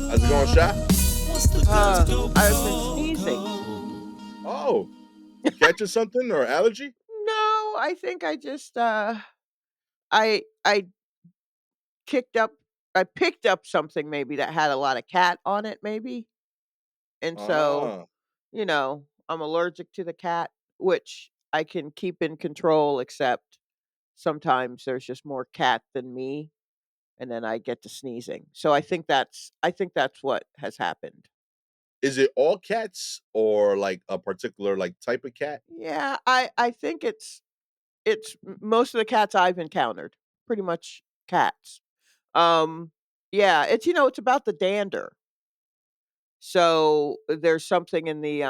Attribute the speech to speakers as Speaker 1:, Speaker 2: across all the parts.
Speaker 1: How's it going, Sha?
Speaker 2: I've been sneezing.
Speaker 1: Oh, you catching something or allergy?
Speaker 2: No, I think I just I kicked up I picked up something maybe that had a lot of cat on it maybe. And so,
Speaker 1: Ah,
Speaker 2: I'm allergic to the cat, which I can keep in control except sometimes there's just more cat than me and then I get to sneezing. So I think that's what has happened.
Speaker 1: is it all cats or like a particular like type of cat?
Speaker 2: Yeah, I think most of the cats I've encountered, pretty much cats. Yeah, it's about the dander. So there's something in the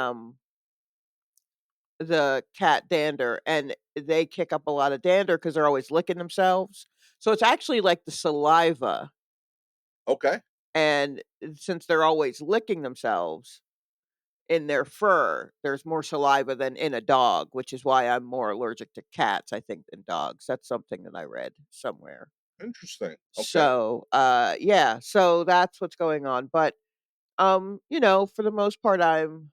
Speaker 2: cat dander, and they kick up a lot of dander because they're always licking themselves. So it's actually like the saliva,
Speaker 1: Okay,
Speaker 2: and since they're always licking themselves in their fur, there's more saliva than in a dog, which is why I'm more allergic to cats, I think, than dogs. That's something that I read somewhere.
Speaker 1: interesting. Okay,
Speaker 2: So, yeah, so that's what's going on. But for the most part, I'm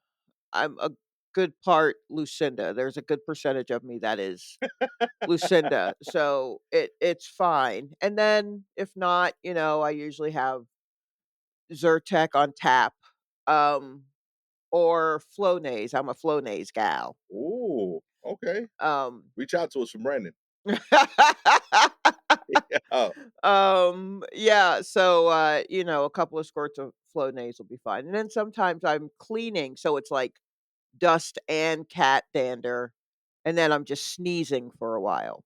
Speaker 2: a good part Lucinda. There's a good percentage of me that is Lucinda, so it's fine. And then if not, I usually have Zyrtec on tap, um, or Flonase. I'm a Flonase gal.
Speaker 1: ooh, okay.
Speaker 2: Um,
Speaker 1: Reach out to us from Brandon. Yeah.
Speaker 2: yeah, so, a couple of squirts of Flonase will be fine. And then sometimes I'm cleaning, so it's like dust and cat dander, and then I'm just sneezing for a while.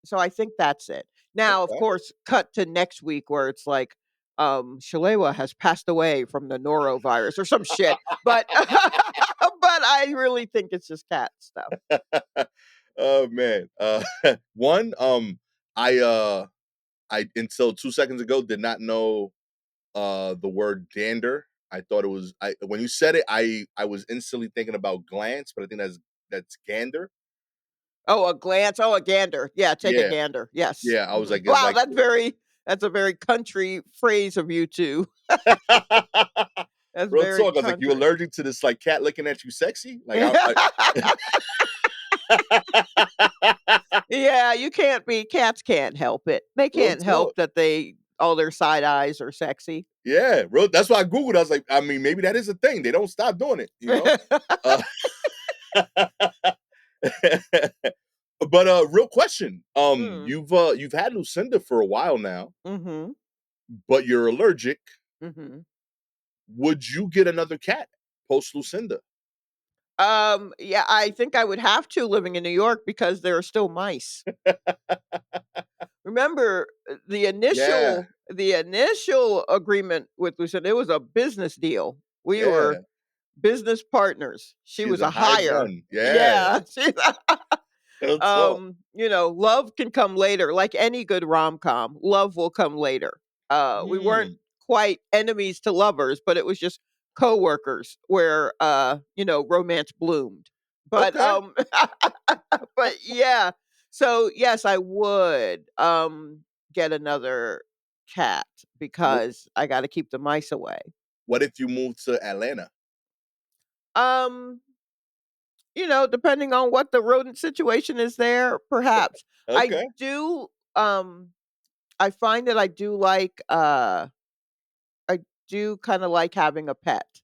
Speaker 2: So I think that's it. Now, of
Speaker 1: Okay.
Speaker 2: course, cut to next week where it's like, Shalewa has passed away from the norovirus or some shit, but but I really think it's just cat stuff.
Speaker 1: Oh man. One, I I until 2 seconds ago did not know the word dander. I thought it was I when you said it, I was instantly thinking about glance, but I think that's gander.
Speaker 2: Oh, a glance. Oh, a gander. Yeah, take a
Speaker 1: Yeah,
Speaker 2: gander. Yes.
Speaker 1: yeah. I was
Speaker 2: Mhm.
Speaker 1: like, it's
Speaker 2: Wow,
Speaker 1: like
Speaker 2: that's a very country phrase of you 2. That's
Speaker 1: real
Speaker 2: very
Speaker 1: talk. I was like, you
Speaker 2: country.
Speaker 1: allergic to this like cat looking at you sexy? Like
Speaker 2: Yeah, you can't be cats can't help it. They
Speaker 1: real
Speaker 2: can't
Speaker 1: talk.
Speaker 2: help that all their side eyes are sexy.
Speaker 1: Yeah, real. That's why I googled. I was like, I mean, maybe that is a thing. They don't stop doing it, you know. Uh, but real question.
Speaker 2: Mm.
Speaker 1: You've had Lucinda for a while now,
Speaker 2: Mhm.
Speaker 1: but you're allergic.
Speaker 2: Mhm.
Speaker 1: Would you get another cat post Lucinda?
Speaker 2: Yeah, I think I would have to living in New York because there are still mice. Remember,
Speaker 1: Yeah,
Speaker 2: the initial agreement with Lucinda, it was a business deal. We were
Speaker 1: yeah.
Speaker 2: business partners. She
Speaker 1: She is
Speaker 2: was
Speaker 1: a
Speaker 2: a
Speaker 1: hired
Speaker 2: hire.
Speaker 1: gun. Yeah,
Speaker 2: Yeah,
Speaker 1: real talk.
Speaker 2: love can come later. Like any good rom-com, love will come later. We weren't
Speaker 1: Hmm.
Speaker 2: quite enemies to lovers, but it was just coworkers where romance bloomed. But
Speaker 1: Okay.
Speaker 2: but yeah. So yes, I would get another cat
Speaker 1: Wh-
Speaker 2: because I got to keep the mice away.
Speaker 1: What if you move to Atlanta?
Speaker 2: Um depending on what the rodent situation is there, perhaps. I
Speaker 1: Okay.
Speaker 2: do, I find that I do kinda like having a pet.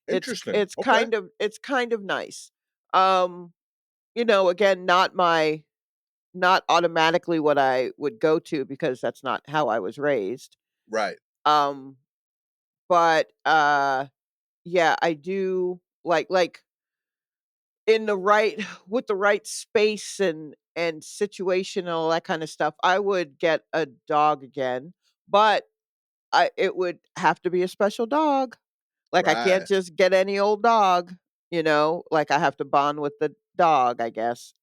Speaker 2: It's
Speaker 1: Interesting.
Speaker 2: it's
Speaker 1: Okay.
Speaker 2: kind of nice. Um, again, not automatically what I would go to because that's not how I was raised.
Speaker 1: Right.
Speaker 2: Um, but, yeah, I do like in the right with the right space and situation and all that kind of stuff, I would get a dog again, but it would have to be a special dog. Like, I can't
Speaker 1: Right.
Speaker 2: just get any old dog, like, I have to bond with the dog, I guess,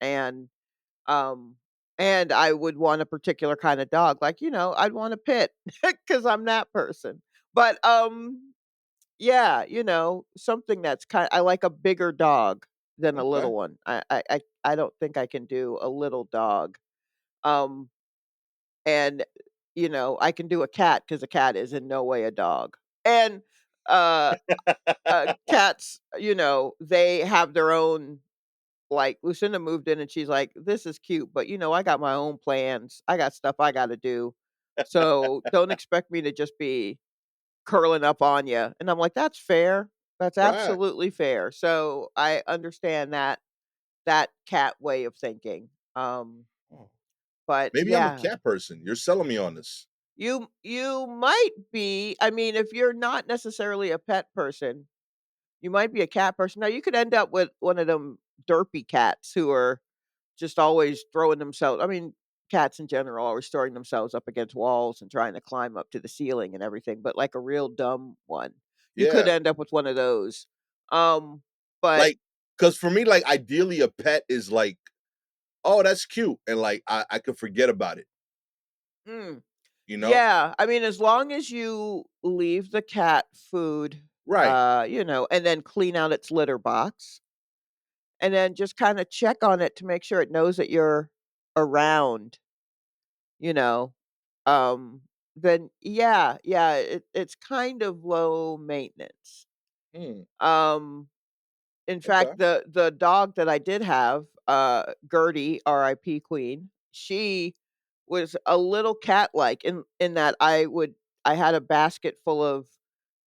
Speaker 2: um, and I would want a particular kind of dog, like, I'd want a pit because 'cause I'm that person. But, yeah, something that's I like a bigger dog than a
Speaker 1: Okay.
Speaker 2: little one. I don't think I can do a little dog. Um, and, I can do a cat because a cat is in no way a dog. And uh, cats, they have their own like, Lucinda moved in and she's like, "This is cute, but, I got my own plans. I got stuff I gotta do. So, don't expect me to just be curling up on you." And I'm like, "That's fair. That's
Speaker 1: Right.
Speaker 2: absolutely fair." So, I understand that cat way of thinking.
Speaker 1: Oh,
Speaker 2: But
Speaker 1: maybe I'm a
Speaker 2: yeah,
Speaker 1: cat person. You're selling me on this.
Speaker 2: you might be. I mean, if you're not necessarily a pet person, you might be a cat person. Now, you could end up with one of them derpy cats who are just always throwing themselves. I mean, cats in general always throwing themselves up against walls and trying to climb up to the ceiling and everything, but like a real dumb one. You could
Speaker 1: Yeah.
Speaker 2: end up with one of those. Um, but
Speaker 1: Like, cause for me, like, ideally, a pet is like, "Oh, that's cute," and, like, I could forget about it,
Speaker 2: mm,
Speaker 1: you know?
Speaker 2: yeah, I mean, as long as you leave the cat food,
Speaker 1: Right.
Speaker 2: and then clean out its litter box, and then just kind of check on it to make sure it knows that you're around, you know, um, then yeah, it's kind of low maintenance.
Speaker 1: Mm,
Speaker 2: Um, in fact,
Speaker 1: okay.
Speaker 2: the dog that I did have, Gertie, RIP Queen, she was a little cat-like in that I had a basket full of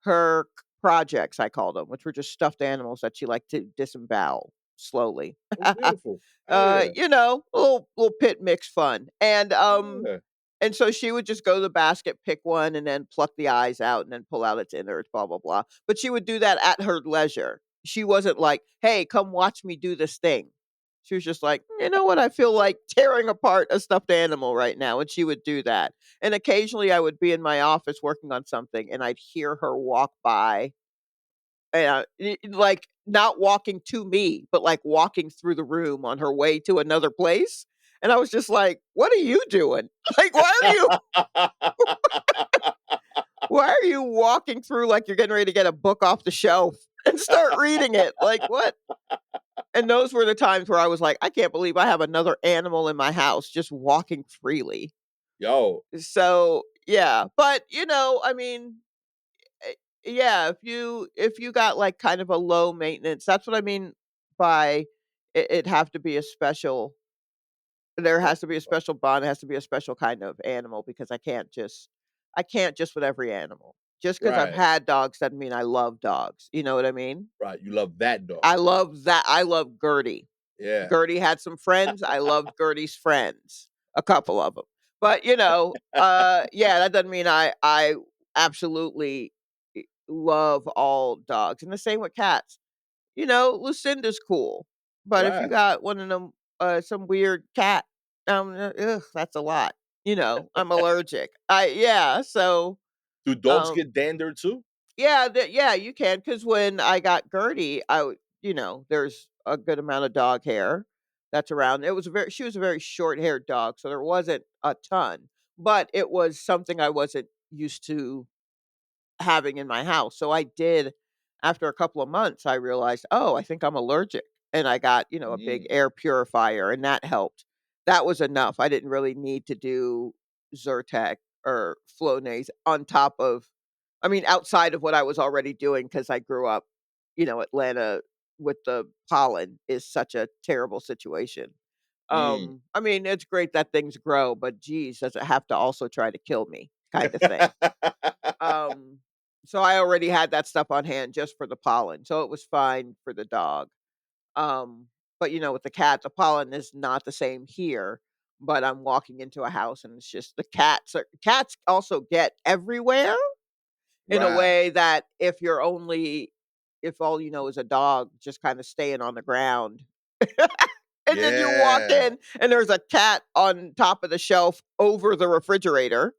Speaker 2: her projects, I called them, which were just stuffed animals that she liked to disembowel slowly.
Speaker 1: Oh, beautiful. Hell yeah.
Speaker 2: Little pit mix fun,
Speaker 1: Yeah.
Speaker 2: and so she would just go to the basket, pick one, and then pluck the eyes out and then pull out its innards, blah, blah, blah. But she would do that at her leisure. She wasn't like, "Hey, come watch me do this thing." She was just like, "You know what? I feel like tearing apart a stuffed animal right now." And she would do that. And occasionally I would be in my office working on something and I'd hear her walk by, like not walking to me, but like walking through the room on her way to another place. And I was just like, "What are you doing? Like, why are you walking through like you're getting ready to get a book off the shelf and start reading it? Like, what?" And those were the times where I was like, "I can't believe I have another animal in my house just walking freely."
Speaker 1: Yo,
Speaker 2: So, yeah, but, I mean, eh, yeah, if you got, like, kind of a low maintenance, that's what I mean by it have to be a special there
Speaker 1: oh,
Speaker 2: has to be a special bond, it has to be a special kind of animal because I can't just with every animal. Just because 'cause I've
Speaker 1: right,
Speaker 2: had dogs doesn't mean I love dogs, you know what I mean?
Speaker 1: right. You love that dog.
Speaker 2: I love Gertie.
Speaker 1: Yeah.
Speaker 2: Gertie had some friends, I loved Gertie's friends, a couple of them. But, yeah, that doesn't mean I absolutely love all dogs, and the same with cats. Lucinda's cool, but if you
Speaker 1: Right.
Speaker 2: got one of them, some weird cat, ugh, that's a lot. I'm allergic. Yeah, so,
Speaker 1: Do dogs
Speaker 2: um,
Speaker 1: get dander too?
Speaker 2: yeah, you can, because when I got Gertie, there's a good amount of dog hair that's around. She was a very short-haired dog, so there wasn't a ton, but it was something I wasn't used to having in my house. So I did after a couple of months, I realized, "Oh, I think I'm allergic." And I got, a big
Speaker 1: Mm,
Speaker 2: air purifier and that helped. That was enough. I didn't really need to do Zyrtec or Flonase on top of outside of what I was already doing because I grew up, Atlanta with the pollen is such a terrible situation.
Speaker 1: mm.
Speaker 2: It's great that things grow, but geez, does it have to also try to kill me kind of thing. Um, so I already had that stuff on hand just for the pollen, so it was fine for the dog. Um, but, with the cat, the pollen is not the same here, but I'm walking into a house and it's just the cats also get everywhere in a
Speaker 1: Right.
Speaker 2: way that if all you know is a dog just kinda staying on the ground, and then you walk
Speaker 1: Yeah.
Speaker 2: in and there's a cat on top of the shelf over the refrigerator.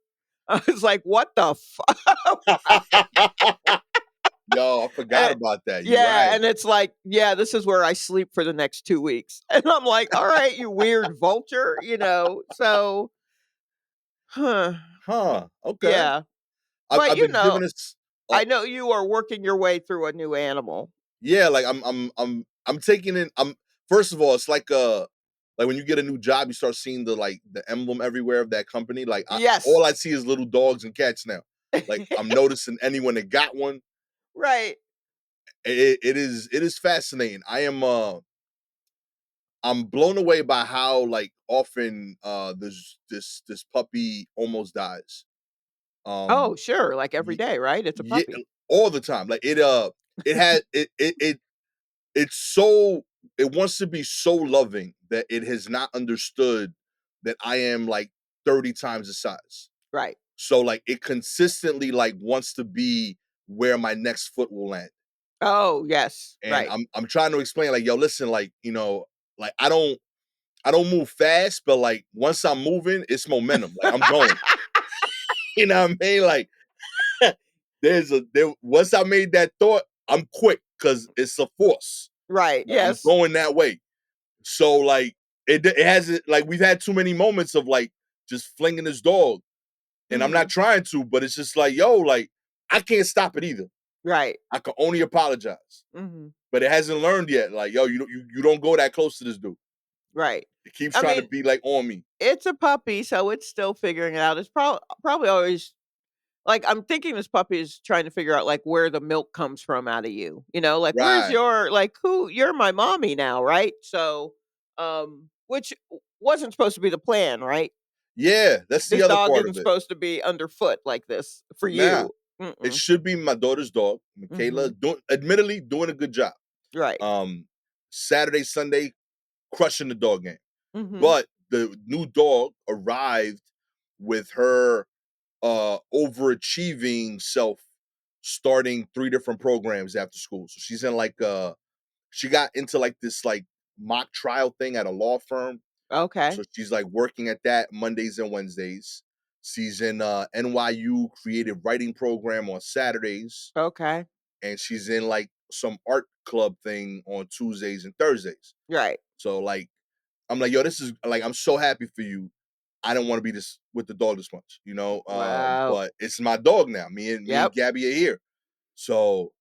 Speaker 2: I was like, "What the
Speaker 1: Yo, I forgot
Speaker 2: Eh
Speaker 1: about that. You're
Speaker 2: yeah,
Speaker 1: right.
Speaker 2: and it's like, "Yeah, this is where I sleep for the next 2 weeks." And I'm like, "Alright, you weird vulture," so huh,
Speaker 1: Huh, okay.
Speaker 2: yeah.
Speaker 1: I've
Speaker 2: But,
Speaker 1: I've been given this
Speaker 2: I know you are working your way through a new animal.
Speaker 1: yeah, like, I'm taking in first of all, it's like when you get a new job, you start seeing the emblem everywhere of that company, like,
Speaker 2: Yes.
Speaker 1: all I see is little dogs and cats now. Like, I'm noticing anyone that got one,
Speaker 2: Right.
Speaker 1: It is fascinating. I'm blown away by how like often this puppy almost dies.
Speaker 2: Oh,
Speaker 1: Um
Speaker 2: sure, like every
Speaker 1: ye-
Speaker 2: day, right? It's a
Speaker 1: yeah,
Speaker 2: puppy.
Speaker 1: all the time. Like it had it's so it wants to be so loving that it has not understood that I am like 30 times the size.
Speaker 2: Right.
Speaker 1: So like it consistently like wants to be where my next foot will land.
Speaker 2: Oh, yes.
Speaker 1: And
Speaker 2: Right.
Speaker 1: I'm trying to explain like, yo, listen, like, like I don't move fast, but like once I'm moving, it's momentum. Like I'm going. You know what I mean? Like once I made that thought, I'm quick because it's a force.
Speaker 2: Right,
Speaker 1: Like I'm
Speaker 2: yes.
Speaker 1: going that way. So like it hasn't like we've had too many moments of like just flinging this dog. And I'm not
Speaker 2: Mhm.
Speaker 1: trying to, but it's just like, yo, like I can't stop it either.
Speaker 2: Right.
Speaker 1: I can only apologize.
Speaker 2: Mhm.
Speaker 1: But it hasn't learned yet. Like, yo, you don't go that close to this dude.
Speaker 2: Right.
Speaker 1: It keeps
Speaker 2: I
Speaker 1: trying to
Speaker 2: mean,
Speaker 1: be like on me.
Speaker 2: it's a puppy, so it's still figuring it out. It's probably always like, I'm thinking this puppy is trying to figure out, like, where the milk comes from out of you, like, "Where's
Speaker 1: Right.
Speaker 2: your like, who you're my mommy now, right?" So, which wasn't supposed to be the plan, right?
Speaker 1: Yeah, that's the
Speaker 2: This
Speaker 1: other
Speaker 2: dog
Speaker 1: part
Speaker 2: isn't
Speaker 1: of it.
Speaker 2: supposed to be underfoot like this for
Speaker 1: Now,
Speaker 2: you.
Speaker 1: it
Speaker 2: Mm-mm.
Speaker 1: should be my daughter's dog, Michaela,
Speaker 2: Mhm.
Speaker 1: doing a good job.
Speaker 2: Right.
Speaker 1: Um, Saturday, Sunday, crushing the dog game.
Speaker 2: Mhm.
Speaker 1: But the new dog arrived with her overachieving self starting 3 different programs after school. So she's in like she got into like this like mock trial thing at a law firm. So
Speaker 2: Okay.
Speaker 1: she's like working at that Mondays and Wednesdays. She's in NYU creative writing program on Saturdays,
Speaker 2: Okay.
Speaker 1: and she's in like some art club thing on Tuesdays and Thursdays.
Speaker 2: Right.
Speaker 1: So like I'm like, yo, this is like I'm so happy for you. I don't want to be this with the dog this much,
Speaker 2: Wow.
Speaker 1: but it's my dog now. Me and
Speaker 2: Yep.
Speaker 1: Gabby are here. So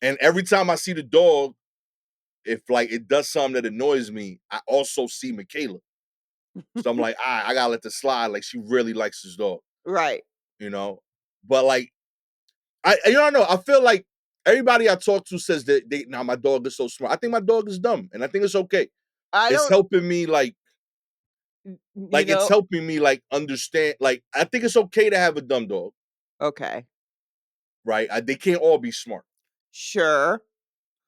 Speaker 1: and every time I see the dog, if like it does something that annoys me, I also see Michaela. So I'm like, I gotta let this slide. Like she really likes this dog,
Speaker 2: Right.
Speaker 1: you know. But like I don't know. I feel like everybody I talk to says that now my dog is so smart. I think my dog is dumb, and I think it's okay.
Speaker 2: I
Speaker 1: It's
Speaker 2: don't
Speaker 1: helping me
Speaker 2: you
Speaker 1: it's
Speaker 2: know
Speaker 1: helping me like understand. Like I think it's okay to have a dumb dog,
Speaker 2: okay.
Speaker 1: right? They can't all be smart.
Speaker 2: Sure.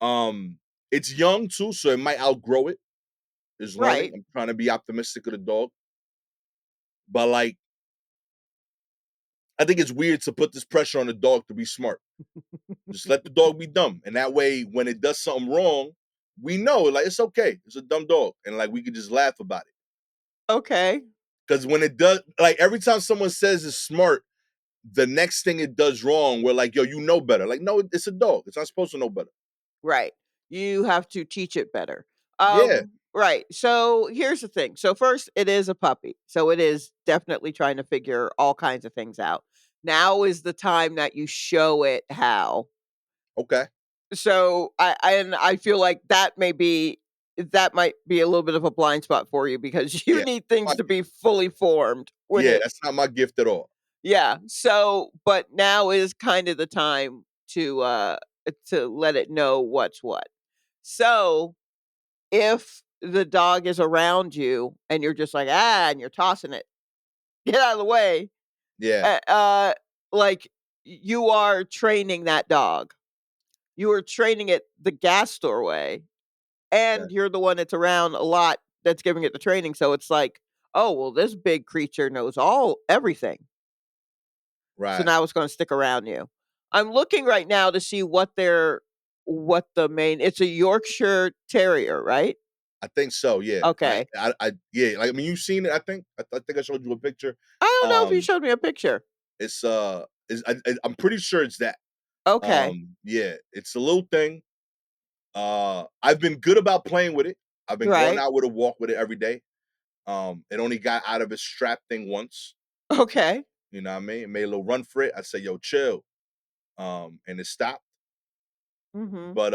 Speaker 1: Um, it's young too, so it might outgrow it. It's learning.
Speaker 2: Right.
Speaker 1: I'm trying to be optimistic of the dog, but like I think it's weird to put this pressure on the dog to be smart. Just let the dog be dumb, and that way, when it does something wrong, we know like it's okay. It's a dumb dog, and like we could just laugh about it.
Speaker 2: Okay.
Speaker 1: Because when it does, like every time someone says it's smart, the next thing it does wrong, we're like, yo, you know better. Like, no, it's a dog. It's not supposed to know better.
Speaker 2: Right. You have to teach it better.
Speaker 1: Yeah.
Speaker 2: Right. So here's the thing. So first, it is a puppy. So it is definitely trying to figure all kinds of things out. Now is the time that you show it how.
Speaker 1: Okay.
Speaker 2: So I feel like that might be a little bit of a blind spot for you because you
Speaker 1: Yeah.
Speaker 2: need things to be fully formed when
Speaker 1: Yeah,
Speaker 2: it
Speaker 1: that's not my gift at all.
Speaker 2: yeah. So but now is kind of the time to let it know what's what. So if the dog is around you and you're just like, "Ah," and you're tossing it, "Get out of the way,"
Speaker 1: Yeah.
Speaker 2: uh, uh, like, you are training that dog. You are training it the Gastor way,
Speaker 1: Okay.
Speaker 2: and you're the one that's around a lot that's giving it the training, so it's like, "Oh, well, this big creature knows everything, so
Speaker 1: Right.
Speaker 2: now it's gonna stick around you." I'm looking right now to see what the main it's a Yorkshire Terrier, right?
Speaker 1: I think so. Yeah.
Speaker 2: Okay.
Speaker 1: Yeah. Like I mean, you've seen it. I think I showed you a picture.
Speaker 2: I don't know if you
Speaker 1: Um,
Speaker 2: showed me a picture.
Speaker 1: I'm pretty sure it's that.
Speaker 2: Okay.
Speaker 1: Yeah, it's a little thing. I've been good about playing with it. I've been going
Speaker 2: Right.
Speaker 1: out with a walk with it every day. It only got out of its strap thing once.
Speaker 2: Okay.
Speaker 1: You know what I mean? It made a little run for it. I said, "Yo, chill," and it stopped.
Speaker 2: Mhm.
Speaker 1: But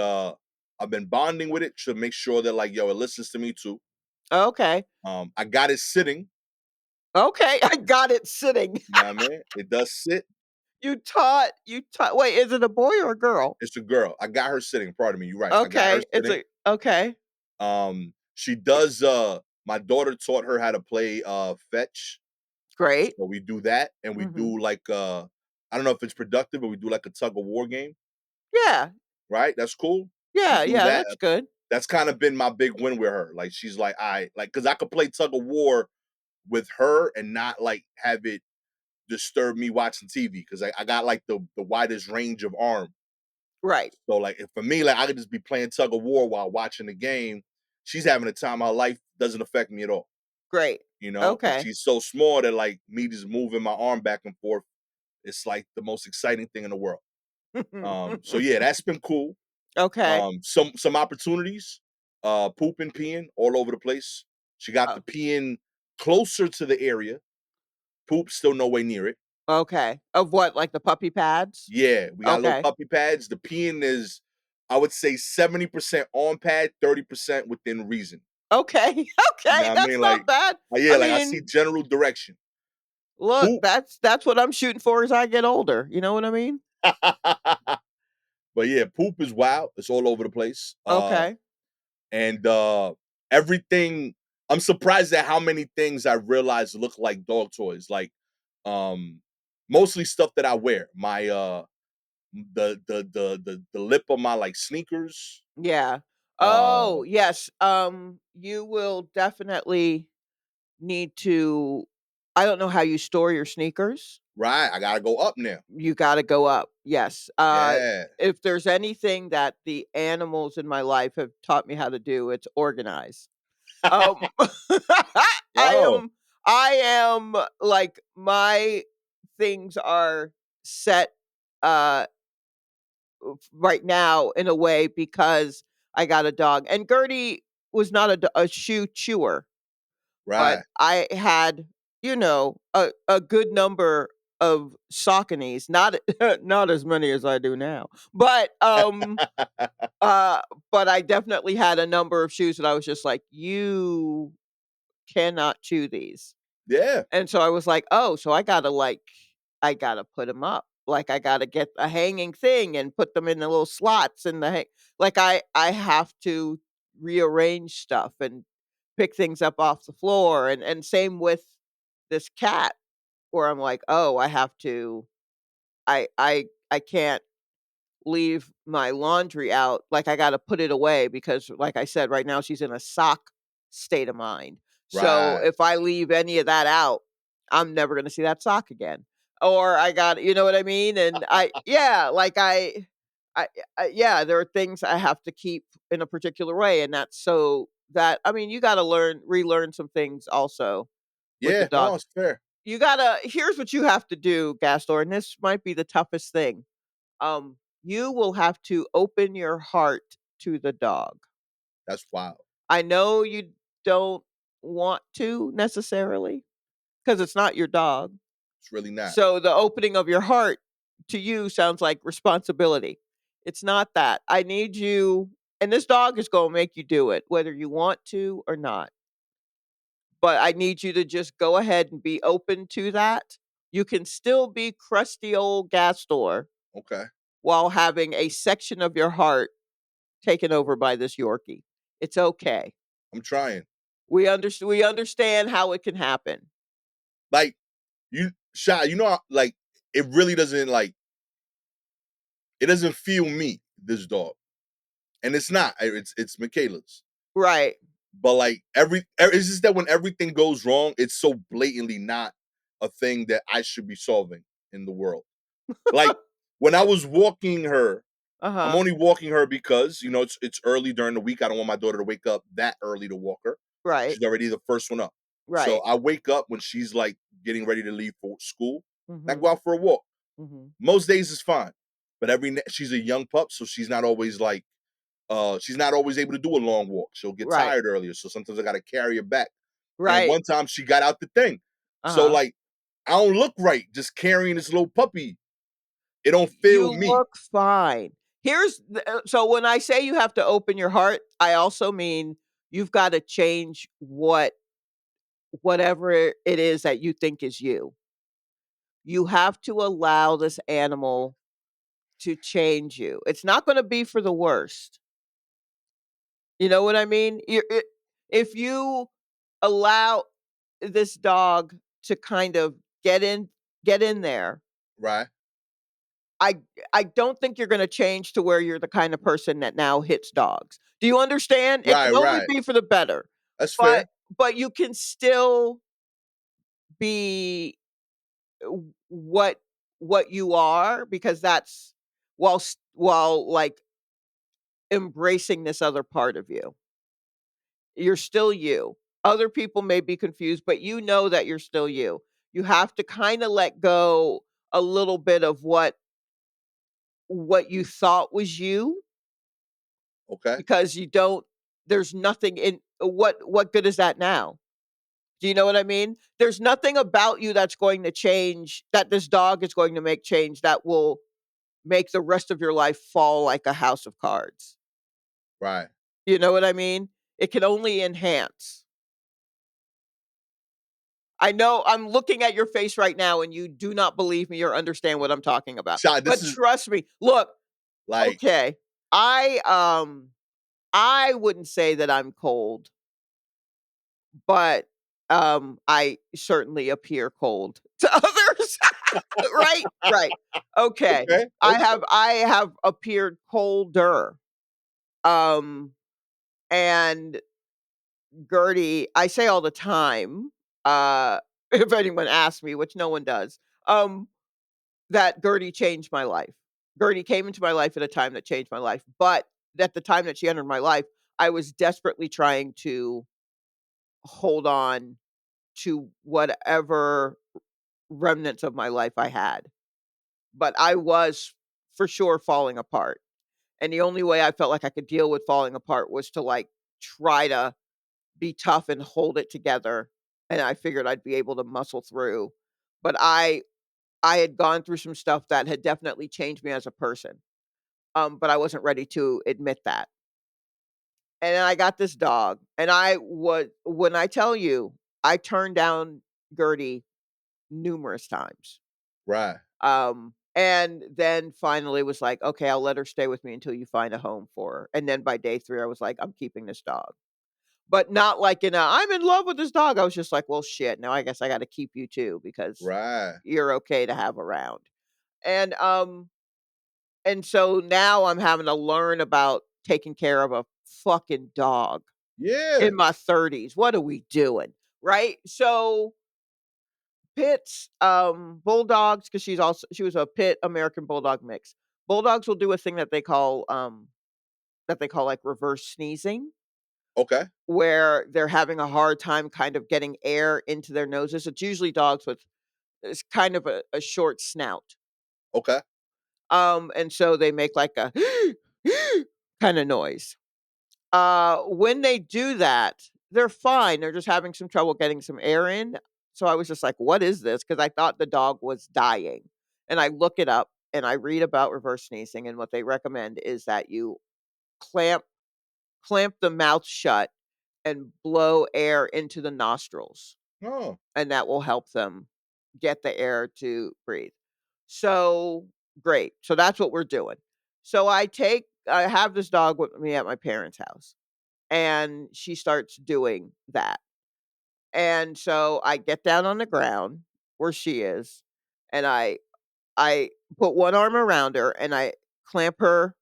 Speaker 1: I've been bonding with it to make sure that like, yo, it listens to me too.
Speaker 2: Okay.
Speaker 1: I got it sitting.
Speaker 2: Okay, I got it sitting.
Speaker 1: You know what I mean? It does sit.
Speaker 2: you taught wait, is it a boy or a girl?
Speaker 1: It's a girl. I got her sitting. Pardon me. You're right. I got her
Speaker 2: Okay, it's
Speaker 1: sitting.
Speaker 2: a okay,
Speaker 1: She does. My daughter taught her how to play fetch,
Speaker 2: great.
Speaker 1: so we do that, and we
Speaker 2: Mhm.
Speaker 1: do like I don't know if it's productive, but we do like a tug of war game.
Speaker 2: Yeah,
Speaker 1: Right? That's cool. We
Speaker 2: yeah,
Speaker 1: do
Speaker 2: yeah,
Speaker 1: that.
Speaker 2: that's good.
Speaker 1: That's kind of been my big win with her. Like she's like, I like because I could play tug of war with her and not like have it disturb me watching TV because I got like the widest range of arm.
Speaker 2: Right,
Speaker 1: So like if for me, like I could just be playing tug of war while watching the game. She's having a time of her life, doesn't affect me at all.
Speaker 2: great.
Speaker 1: You know, and
Speaker 2: Okay.
Speaker 1: she's so small that like me just moving my arm back and forth, it's like the most exciting thing in the world. So yeah, that's been cool.
Speaker 2: Okay.
Speaker 1: Some opportunities, pooping, peeing all over the place. She got
Speaker 2: Uh,
Speaker 1: the peeing closer to the area. Poop still no way near it.
Speaker 2: okay. Of what, like the puppy pads?
Speaker 1: Yeah, we got little
Speaker 2: Okay.
Speaker 1: puppy pads. The peeing is, I would say, 70% on pad, 30% within reason.
Speaker 2: Okay,
Speaker 1: You
Speaker 2: okay,
Speaker 1: know what I
Speaker 2: that's
Speaker 1: mean?
Speaker 2: not
Speaker 1: Like,
Speaker 2: bad.
Speaker 1: yeah,
Speaker 2: I
Speaker 1: like I see
Speaker 2: mean,
Speaker 1: general direction.
Speaker 2: look,
Speaker 1: Poop,
Speaker 2: that's what I'm shooting for as I get older, you know what I mean?
Speaker 1: but yeah, poop is wild. It's all over the place.
Speaker 2: Okay.
Speaker 1: And everything. I'm surprised at how many things I realized look like dog toys. Like, um, mostly stuff that I wear. My the lip of my like sneakers.
Speaker 2: Yeah.
Speaker 1: Uh,
Speaker 2: Oh, yes, you will definitely need to I don't know how you store your sneakers.
Speaker 1: right. I gotta go up now.
Speaker 2: You gotta go up, yes.
Speaker 1: Yeah.
Speaker 2: If there's anything that the animals in my life have taught me how to do, it's organize. Um, I
Speaker 1: Oh,
Speaker 2: am I am, like, my things are set, uh, right now in a way because I got a dog, and Gertie was not a shoe chewer. But
Speaker 1: right.
Speaker 2: I had, a good number of Sauconys, not not as many as I do now, uh, but I definitely had a number of shoes that I was just like, "You cannot chew these."
Speaker 1: Yeah.
Speaker 2: And so I was like, "Oh, so I gotta put them up. Like, I gotta get a hanging thing and put them in the little slots in the like, I have to rearrange stuff and pick things up off the floor, and same with this cat where I'm like, "Oh, I have to I can't leave my laundry out, like, I gotta put it away because, like I said, right now she's in a sock state of mind. So,
Speaker 1: Right.
Speaker 2: if I leave any of that out, I'm never gonna see that sock again. Or I got you know what I mean? And I yeah, like, yeah, there are things I have to keep in a particular way, and that's so that I mean, you gotta relearn some things also with the
Speaker 1: Yeah.
Speaker 2: dog.
Speaker 1: No, it's fair.
Speaker 2: You gotta here's what you have to do, Gastor, and this might be the toughest thing. You will have to open your heart to the dog.
Speaker 1: That's wild.
Speaker 2: I know you don't want to necessarily because it's not your dog.
Speaker 1: It's really not.
Speaker 2: So the opening of your heart to you sounds like responsibility. It's not that. I need you, and this dog is going to make you do it, whether you want to or not. But I need you to just go ahead and be open to that. You can still be crusty old Gastor
Speaker 1: Okay.
Speaker 2: while having a section of your heart taken over by this Yorkie. It's okay.
Speaker 1: I'm trying.
Speaker 2: We understand how it can happen.
Speaker 1: Like Shy, like it really doesn't like it doesn't feel me, this dog. And it's not. It's Michaela's.
Speaker 2: Right.
Speaker 1: But like it's just that when everything goes wrong, it's so blatantly not a thing that I should be solving in the world. Like when I was walking her, I'm
Speaker 2: Uh-huh.
Speaker 1: only walking her because it's early during the week. I don't want my daughter to wake up that early to walk her.
Speaker 2: Right.
Speaker 1: She's already the first one up. So
Speaker 2: Right.
Speaker 1: I wake up when she's like getting ready to leave for school. And I go
Speaker 2: Mhm.
Speaker 1: out for a walk.
Speaker 2: Mhm.
Speaker 1: Most days is fine. But she's a young pup, so she's not always able to do a long walk. She'll get
Speaker 2: Right.
Speaker 1: tired earlier. So sometimes I gotta carry her back. And
Speaker 2: Right.
Speaker 1: one time she got out the thing. So
Speaker 2: Uh-huh.
Speaker 1: like I don't look right just carrying this little puppy. It don't feel
Speaker 2: You
Speaker 1: me.
Speaker 2: look fine. So when I say you have to open your heart, I also mean you've got to change whatever it is that you think is you. You have to allow this animal to change you. It's not gonna be for the worst. You know what I mean? If you allow this dog to kind of get in get in there,
Speaker 1: Right.
Speaker 2: I I don't think you're gonna change to where you're the kind of person that now hits dogs. Do you understand? It
Speaker 1: Right,
Speaker 2: can only
Speaker 1: right.
Speaker 2: be for the better,
Speaker 1: That's
Speaker 2: but
Speaker 1: fair.
Speaker 2: you can still be what you are because that's while, like, embracing this other part of you. You're still you. Other people may be confused, but you know that you're still you. You have to kinda let go a little bit of what you thought was you
Speaker 1: Okay.
Speaker 2: because you don't there's nothing in what good is that now? Do you know what I mean? There's nothing about you that's going to change that this dog is going to make change that will make the rest of your life fall like a house of cards.
Speaker 1: Right.
Speaker 2: You know what I mean? It can only enhance. I know I'm looking at your face right now and you do not believe me or understand what I'm talking about.
Speaker 1: Shot, this
Speaker 2: But
Speaker 1: is
Speaker 2: trust me. Look,
Speaker 1: like
Speaker 2: okay. I I wouldn't say that I'm cold, but I certainly appear cold to others. Right? Right. Okay.
Speaker 1: okay, okay.
Speaker 2: I have appeared colder. Um and Gertie, I say all the time, if anyone asks me, which no one does, um, that Gertie changed my life. Gertie came into my life at a time that changed my life, but at the time that she entered my life, I was desperately trying to hold on to whatever remnants of my life I had. But I was for sure falling apart. And the only way I felt like I could deal with falling apart was to like try to be tough and hold it together, and I figured I'd be able to muscle through. But I had gone through some stuff that had definitely changed me as a person, but I wasn't ready to admit that. And then I got this dog, and I would when I tell you, I turned down Gertie numerous times.
Speaker 1: Right.
Speaker 2: And then finally was like, "Okay, I'll let her stay with me until you find a home for her." And then by day 3, I was like, "I'm keeping this dog." But not like in a, "I'm in love with this dog." I was just like, "Well, shit, now I guess I gotta keep you too because
Speaker 1: Right.
Speaker 2: you're okay to have around." And, so now I'm having to learn about taking care of a fucking dog
Speaker 1: Yeah.
Speaker 2: in my 30s. What are we doing? Right? So, pits, bulldogs, because she was a pit American Bulldog mix. Bulldogs will do a thing that they call, like, reverse sneezing,
Speaker 1: Okay.
Speaker 2: where they're having a hard time kind of getting air into their noses. It's usually dogs with it's kind of a short snout.
Speaker 1: Okay.
Speaker 2: And so they make like a kind of noise. When they do that, they're fine. They're just having some trouble getting some air in. So I was just like, what is this? Because I thought the dog was dying. And I look it up and I read about reverse sneezing. And what they recommend is that you clamp the mouth shut and blow air into the nostrils,
Speaker 1: Oh,
Speaker 2: and that will help them get the air to breathe. So, great. So that's what we're doing. So I have this dog with me at my parents' house, and she starts doing that. And so I get down on the ground where she is, and I put one arm around her and I clamp her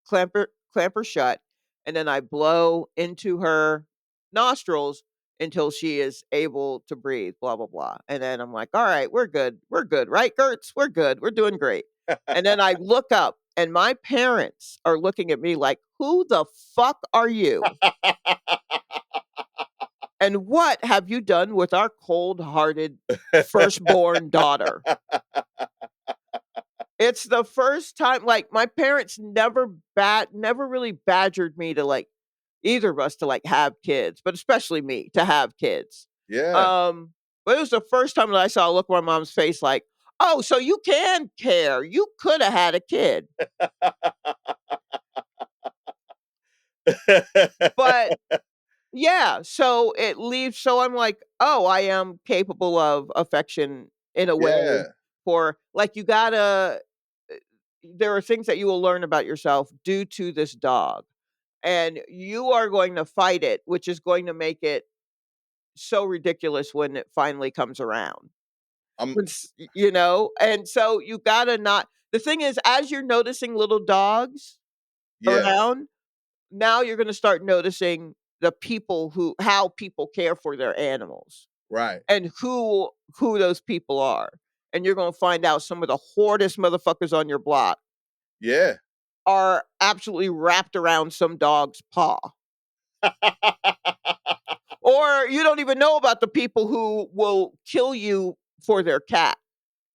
Speaker 2: clamp her shut, and then I blow into her nostrils until she is able to breathe, blah, blah, blah. And then I'm like, "All right, we're good. We're good, right, Gertz? We're good. We're doing great." And then I look up, and my parents are looking at me like, "Who the fuck are you? And what have you done with our cold-hearted firstborn daughter?" It's the first time like, my parents never really badgered me to, like, either of us to, like, have kids, but especially me to have kids.
Speaker 1: yeah.
Speaker 2: Um, but it was the first time that I saw a look on my mom's face like, "Oh, so you can care. You coulda had a kid." But yeah, so it leaves so I'm like, "Oh, I am capable of affection in a way
Speaker 1: Yeah.
Speaker 2: for like, you gotta there are things that you will learn about yourself due to this dog, and you are going to fight it, which is going to make it so ridiculous when it finally comes around.
Speaker 1: I'm
Speaker 2: And so you gotta not the thing is, as you're noticing little dogs
Speaker 1: yeah,
Speaker 2: around, now you're gonna start noticing the people who how people care for their animals
Speaker 1: right.
Speaker 2: and who those people are, and you're gonna find out some of the hoardest motherfuckers on your block
Speaker 1: Yeah.
Speaker 2: are absolutely wrapped around some dog's paw. Or you don't even know about the people who will kill you for their cat,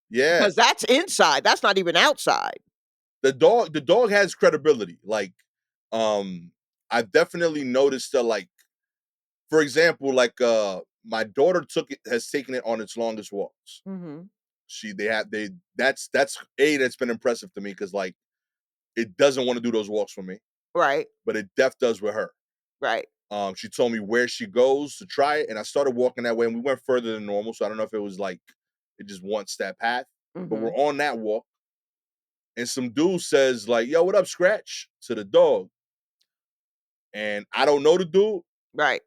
Speaker 1: Yeah.
Speaker 2: because that's inside, that's not even outside.
Speaker 1: The dog has credibility. Like, um, I've definitely noticed that, like, for example, like, my daughter has taken it on its longest walks.
Speaker 2: Mhm.
Speaker 1: She they have they that's been impressive to me because, like, it doesn't wanna do those walks for me,
Speaker 2: Right,
Speaker 1: but it does with her.
Speaker 2: right.
Speaker 1: She told me where she goes to try it, and I started walking that way, and we went further than normal, so I don't know if it was, like, it just wants that path, but we're
Speaker 2: Mhm.
Speaker 1: on that walk, and some dude says, like, "Yo, what up, Scratch?" to the dog, and I don't know the dude,
Speaker 2: Right.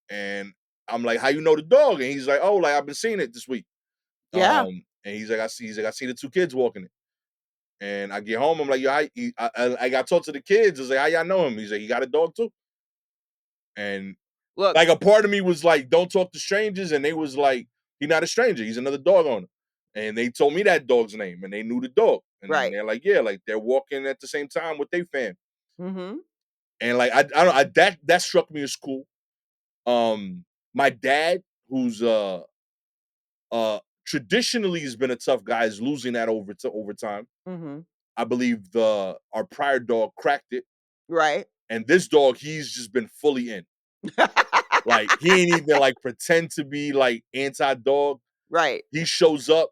Speaker 1: and I'm like, "How you know the dog?" And he's like, "Oh, like, I've been seeing it this week."
Speaker 2: Yeah.
Speaker 1: And he's like, "I see the 2 kids walking it." And I get home, I'm like, "Yo, I got to talk to the kids." I was like, "How y'all know him?" He's like, "You got a dog too?" And
Speaker 2: Look,
Speaker 1: like, a part of me was like, "Don't talk to strangers," and they was like, "He's not a stranger. He's another dog owner." And they told me that dog's name, and they knew the dog. And
Speaker 2: right.
Speaker 1: they're like, "Yeah, like they're walking at the same time with their fam."
Speaker 2: Mhm.
Speaker 1: And like, I don't, that struck me as cool. My dad, who's traditionally has been a tough guy, is losing that over time.
Speaker 2: Mhm.
Speaker 1: I believe the our prior dog cracked it,
Speaker 2: Right.
Speaker 1: and this dog, he's just been fully in. Like, he ain't even like pretend to be like anti dog.
Speaker 2: Right.
Speaker 1: He shows up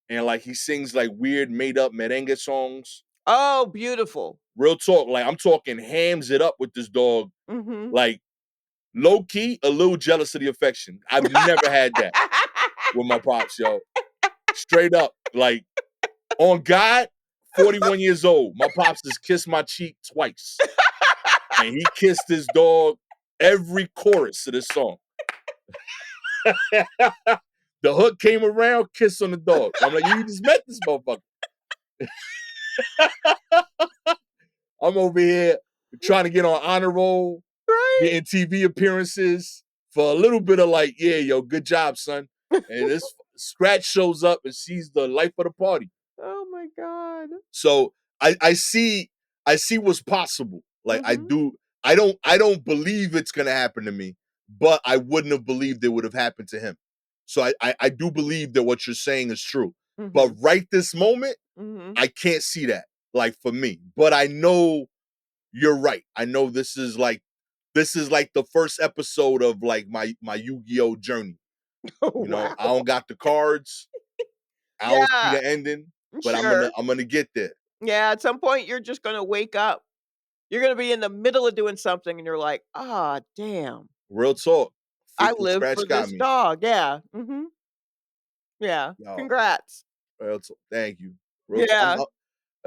Speaker 1: and like he sings like weird made up merengue songs.
Speaker 2: Oh, beautiful.
Speaker 1: Real talk, like I'm talking hams it up with this dog.
Speaker 2: Mhm.
Speaker 1: Like, low key, a little jealous of the affection. I've never had that with my pops, yo. Straight up, like, on God, 41 years old. My pops has kissed my cheek twice, and he kissed his dog every chorus of this song. The hook came around, kiss on the dog. I'm like, you just met this motherfucker. I'm over here trying to get on honor roll,
Speaker 2: Right?
Speaker 1: getting TV appearances for a little bit of like, yeah, yo, good job, son. And this Scratch shows up and sees the life of the party.
Speaker 2: Oh my god.
Speaker 1: So I see what's possible. Like, I
Speaker 2: Mhm.
Speaker 1: do. I don't believe it's gonna happen to me, but I wouldn't have believed it would have happened to him. So I do believe that what you're saying is true. But
Speaker 2: Mhm.
Speaker 1: right this moment,
Speaker 2: Mhm.
Speaker 1: I can't see that, like, for me. But I know you're right. I know this is like the first episode of like my Yu-Gi-Oh journey.
Speaker 2: Oh,
Speaker 1: I
Speaker 2: wow.
Speaker 1: don't got the cards. I don't see
Speaker 2: Yeah,
Speaker 1: the ending, but I'm gonna
Speaker 2: sure.
Speaker 1: I'm gonna get there.
Speaker 2: Yeah, at some point, you're just gonna wake up. You're gonna be in the middle of doing something, and you're like, "Ah, damn.
Speaker 1: Real talk.
Speaker 2: I
Speaker 1: Freaking
Speaker 2: live
Speaker 1: Scratch
Speaker 2: for
Speaker 1: got
Speaker 2: this
Speaker 1: me.
Speaker 2: dog." Yeah. Mhm. Yeah.
Speaker 1: Yo,
Speaker 2: Congrats.
Speaker 1: real talk. Thank you. Real talk.
Speaker 2: Yeah.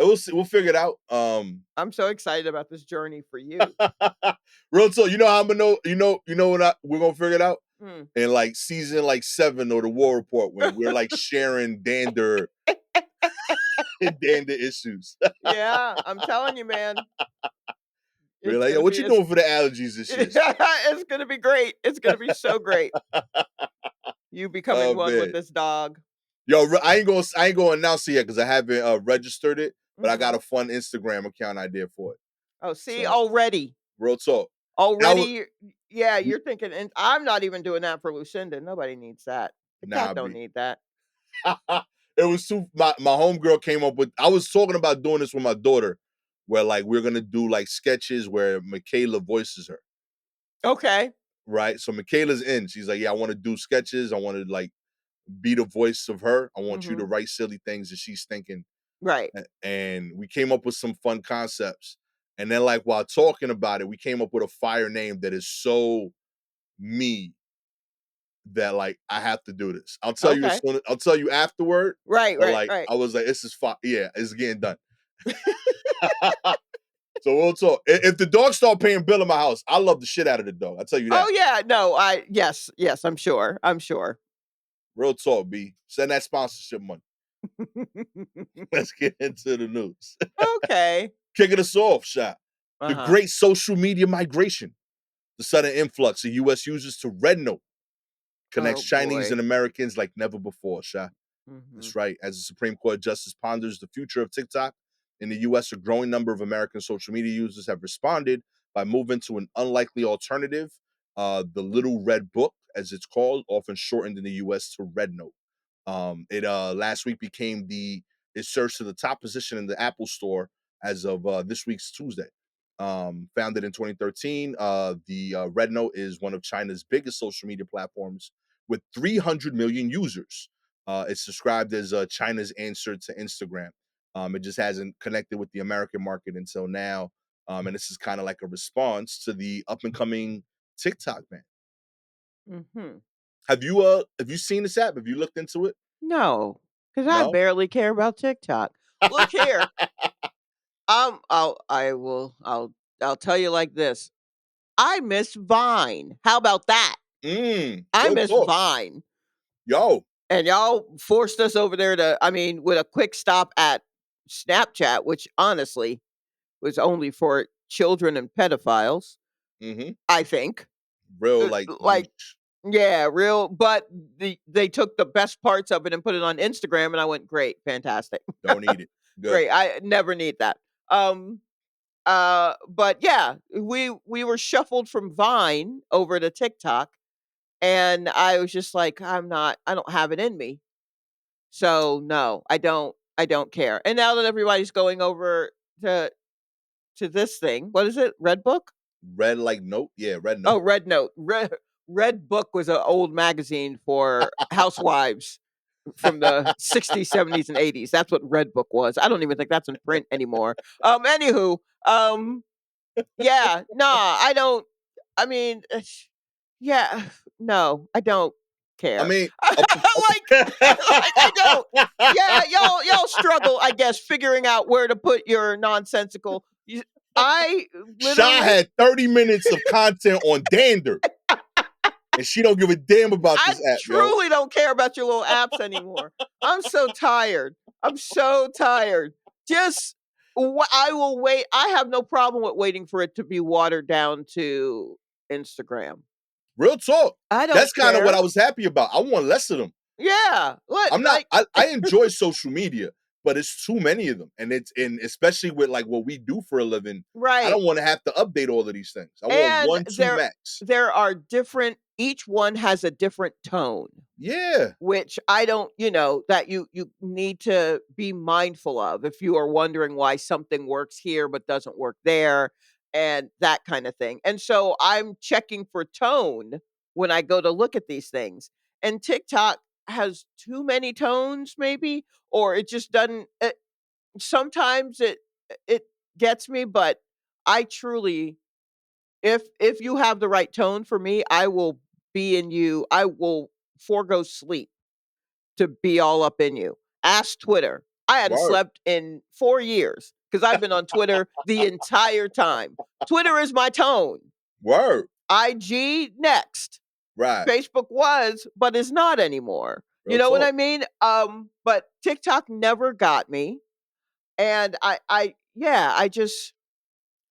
Speaker 1: We'll see. We'll figure it out.
Speaker 2: I'm so excited about this journey for you.
Speaker 1: Real talk. You know how I'm gonna know. You know what we're gonna figure it out
Speaker 2: Mm.
Speaker 1: in like season like 7 or the War Report when we're like sharing dander dander issues.
Speaker 2: Yeah, I'm telling you, man.
Speaker 1: We're
Speaker 2: It's
Speaker 1: like, yo,
Speaker 2: gonna
Speaker 1: what
Speaker 2: be
Speaker 1: you doing for the allergies this year?
Speaker 2: it's gonna be great. It's gonna be so great. You becoming
Speaker 1: Oh
Speaker 2: one with
Speaker 1: man.
Speaker 2: this dog.
Speaker 1: Yo, I ain't gonna announce it yet because I haven't registered it, but I got
Speaker 2: Mhm.
Speaker 1: a fun Instagram account idea for it.
Speaker 2: Oh, see,
Speaker 1: So
Speaker 2: already.
Speaker 1: real talk. That was
Speaker 2: Already, yeah, you're thinking and I'm not even doing that for Lucinda. Nobody needs that. The cat
Speaker 1: nah
Speaker 2: don't
Speaker 1: B.
Speaker 2: need that.
Speaker 1: It was too my homegirl came up with. I was talking about doing this with my daughter, where like we're gonna do like sketches where Michaela voices her.
Speaker 2: Okay.
Speaker 1: Right. So Michaela's in. She's like, yeah, I want to do sketches. I want to like be the voice of her. I want you to
Speaker 2: Mhm.
Speaker 1: write silly things that she's thinking.
Speaker 2: Right.
Speaker 1: And we came up with some fun concepts. And then like while talking about it, we came up with a fire name that is so me that like I have to do this. I'll tell you as
Speaker 2: Okay.
Speaker 1: soon I'll tell you afterward,
Speaker 2: Right,
Speaker 1: but
Speaker 2: right,
Speaker 1: like
Speaker 2: right.
Speaker 1: I was like, this is fine. Yeah, it's getting done. So we'll talk. If the dogs start paying bill in my house, I love the shit out of the dog. I tell you
Speaker 2: Oh,
Speaker 1: that.
Speaker 2: yeah, no, yes, yes, I'm sure.
Speaker 1: Real talk, B. Send that sponsorship money. Let's get into the news.
Speaker 2: Okay.
Speaker 1: Kicking us off, shot. The
Speaker 2: Uh-huh.
Speaker 1: great social media migration. The sudden influx of US users to Red connects
Speaker 2: Oh,
Speaker 1: Chinese
Speaker 2: boy.
Speaker 1: and Americans like never before, Shah.
Speaker 2: Mhm.
Speaker 1: That's right. As the Supreme Court justice ponders the future of TikTok in the US, a growing number of American social media users have responded by moving to an unlikely alternative, the Little Red Book, as it's called, often shortened in the US to Red Note. It last week became it surged to the top position in the Apple Store as of this week's Tuesday. Founded in 2013, the Red Note is one of China's biggest social media platforms with 300 million users. It's described as China's answer to Instagram. It just hasn't connected with the American market until now. And this is kind of like a response to the up and coming TikTok ban.
Speaker 2: Mhm.
Speaker 1: Have you seen this app? Have you looked into it?
Speaker 2: No, because I
Speaker 1: No?
Speaker 2: barely care about TikTok. Look here, I'll tell you like this, I miss Vine. How about that? I
Speaker 1: Real
Speaker 2: miss
Speaker 1: talk.
Speaker 2: Vine,
Speaker 1: Yo.
Speaker 2: and y'all forced us over there with a quick stop at Snapchat, which honestly was only for children and pedophiles,
Speaker 1: Mhm.
Speaker 2: I think.
Speaker 1: Real
Speaker 2: Uh,
Speaker 1: like
Speaker 2: like,
Speaker 1: niche.
Speaker 2: yeah, real but they took the best parts of it and put it on Instagram, and I went, "Great, fantastic."
Speaker 1: Don't need it. Good.
Speaker 2: Great, I never need that. Um, but yeah, we were shuffled from Vine over to TikTok, and I was just like, I don't have it in me. So, no, I don't care. And now that everybody's going over to this thing, what is it? Redbook?
Speaker 1: Red like note? Yeah, red
Speaker 2: Oh,
Speaker 1: note.
Speaker 2: Red Note. Red Book was an old magazine for housewives from the 60s, 70s, and 80s. That's what Red Book was. I don't even think that's in print anymore. Anywho, yeah, nah, I don't. I mean, yeah, no, I don't
Speaker 1: I
Speaker 2: care.
Speaker 1: mean, up
Speaker 2: like, like I don't. Yeah, y'all struggle, I guess, figuring out where to put your nonsensical. I
Speaker 1: Sha
Speaker 2: literally
Speaker 1: had 30 minutes of content on dander, and she don't give a damn about
Speaker 2: I
Speaker 1: this app, yo.
Speaker 2: truly don't care about your little apps anymore. I'm so tired. I'm so tired. Just I will wait. I have no problem with waiting for it to be watered down to Instagram.
Speaker 1: Real talk.
Speaker 2: I
Speaker 1: That's
Speaker 2: don't
Speaker 1: kind of what
Speaker 2: care.
Speaker 1: I was happy about. I want less of them.
Speaker 2: Yeah. What
Speaker 1: I'm not
Speaker 2: like
Speaker 1: I enjoy social media, but it's too many of them. And especially with like what we do for a living, I
Speaker 2: right.
Speaker 1: don't want to have to update all of these things. I want
Speaker 2: And
Speaker 1: one, two max.
Speaker 2: there are different each one has a different tone.
Speaker 1: Yeah.
Speaker 2: Which I don't, that you need to be mindful of if you are wondering why something works here but doesn't work there and that kind of thing. And so I'm checking for tone when I go to look at these things. And TikTok has too many tones maybe, or it just doesn't sometimes it gets me, but I truly, if you have the right tone for me, I will be in you. I will forego sleep to be all up in you. Ask Twitter. I hadn't
Speaker 1: Word.
Speaker 2: slept in 4 years because I've been on Twitter the entire time. Twitter is my tone.
Speaker 1: Word.
Speaker 2: IG next.
Speaker 1: Right.
Speaker 2: Facebook was, but is not anymore. You
Speaker 1: Real
Speaker 2: know what
Speaker 1: talk.
Speaker 2: I mean? But TikTok never got me. And I just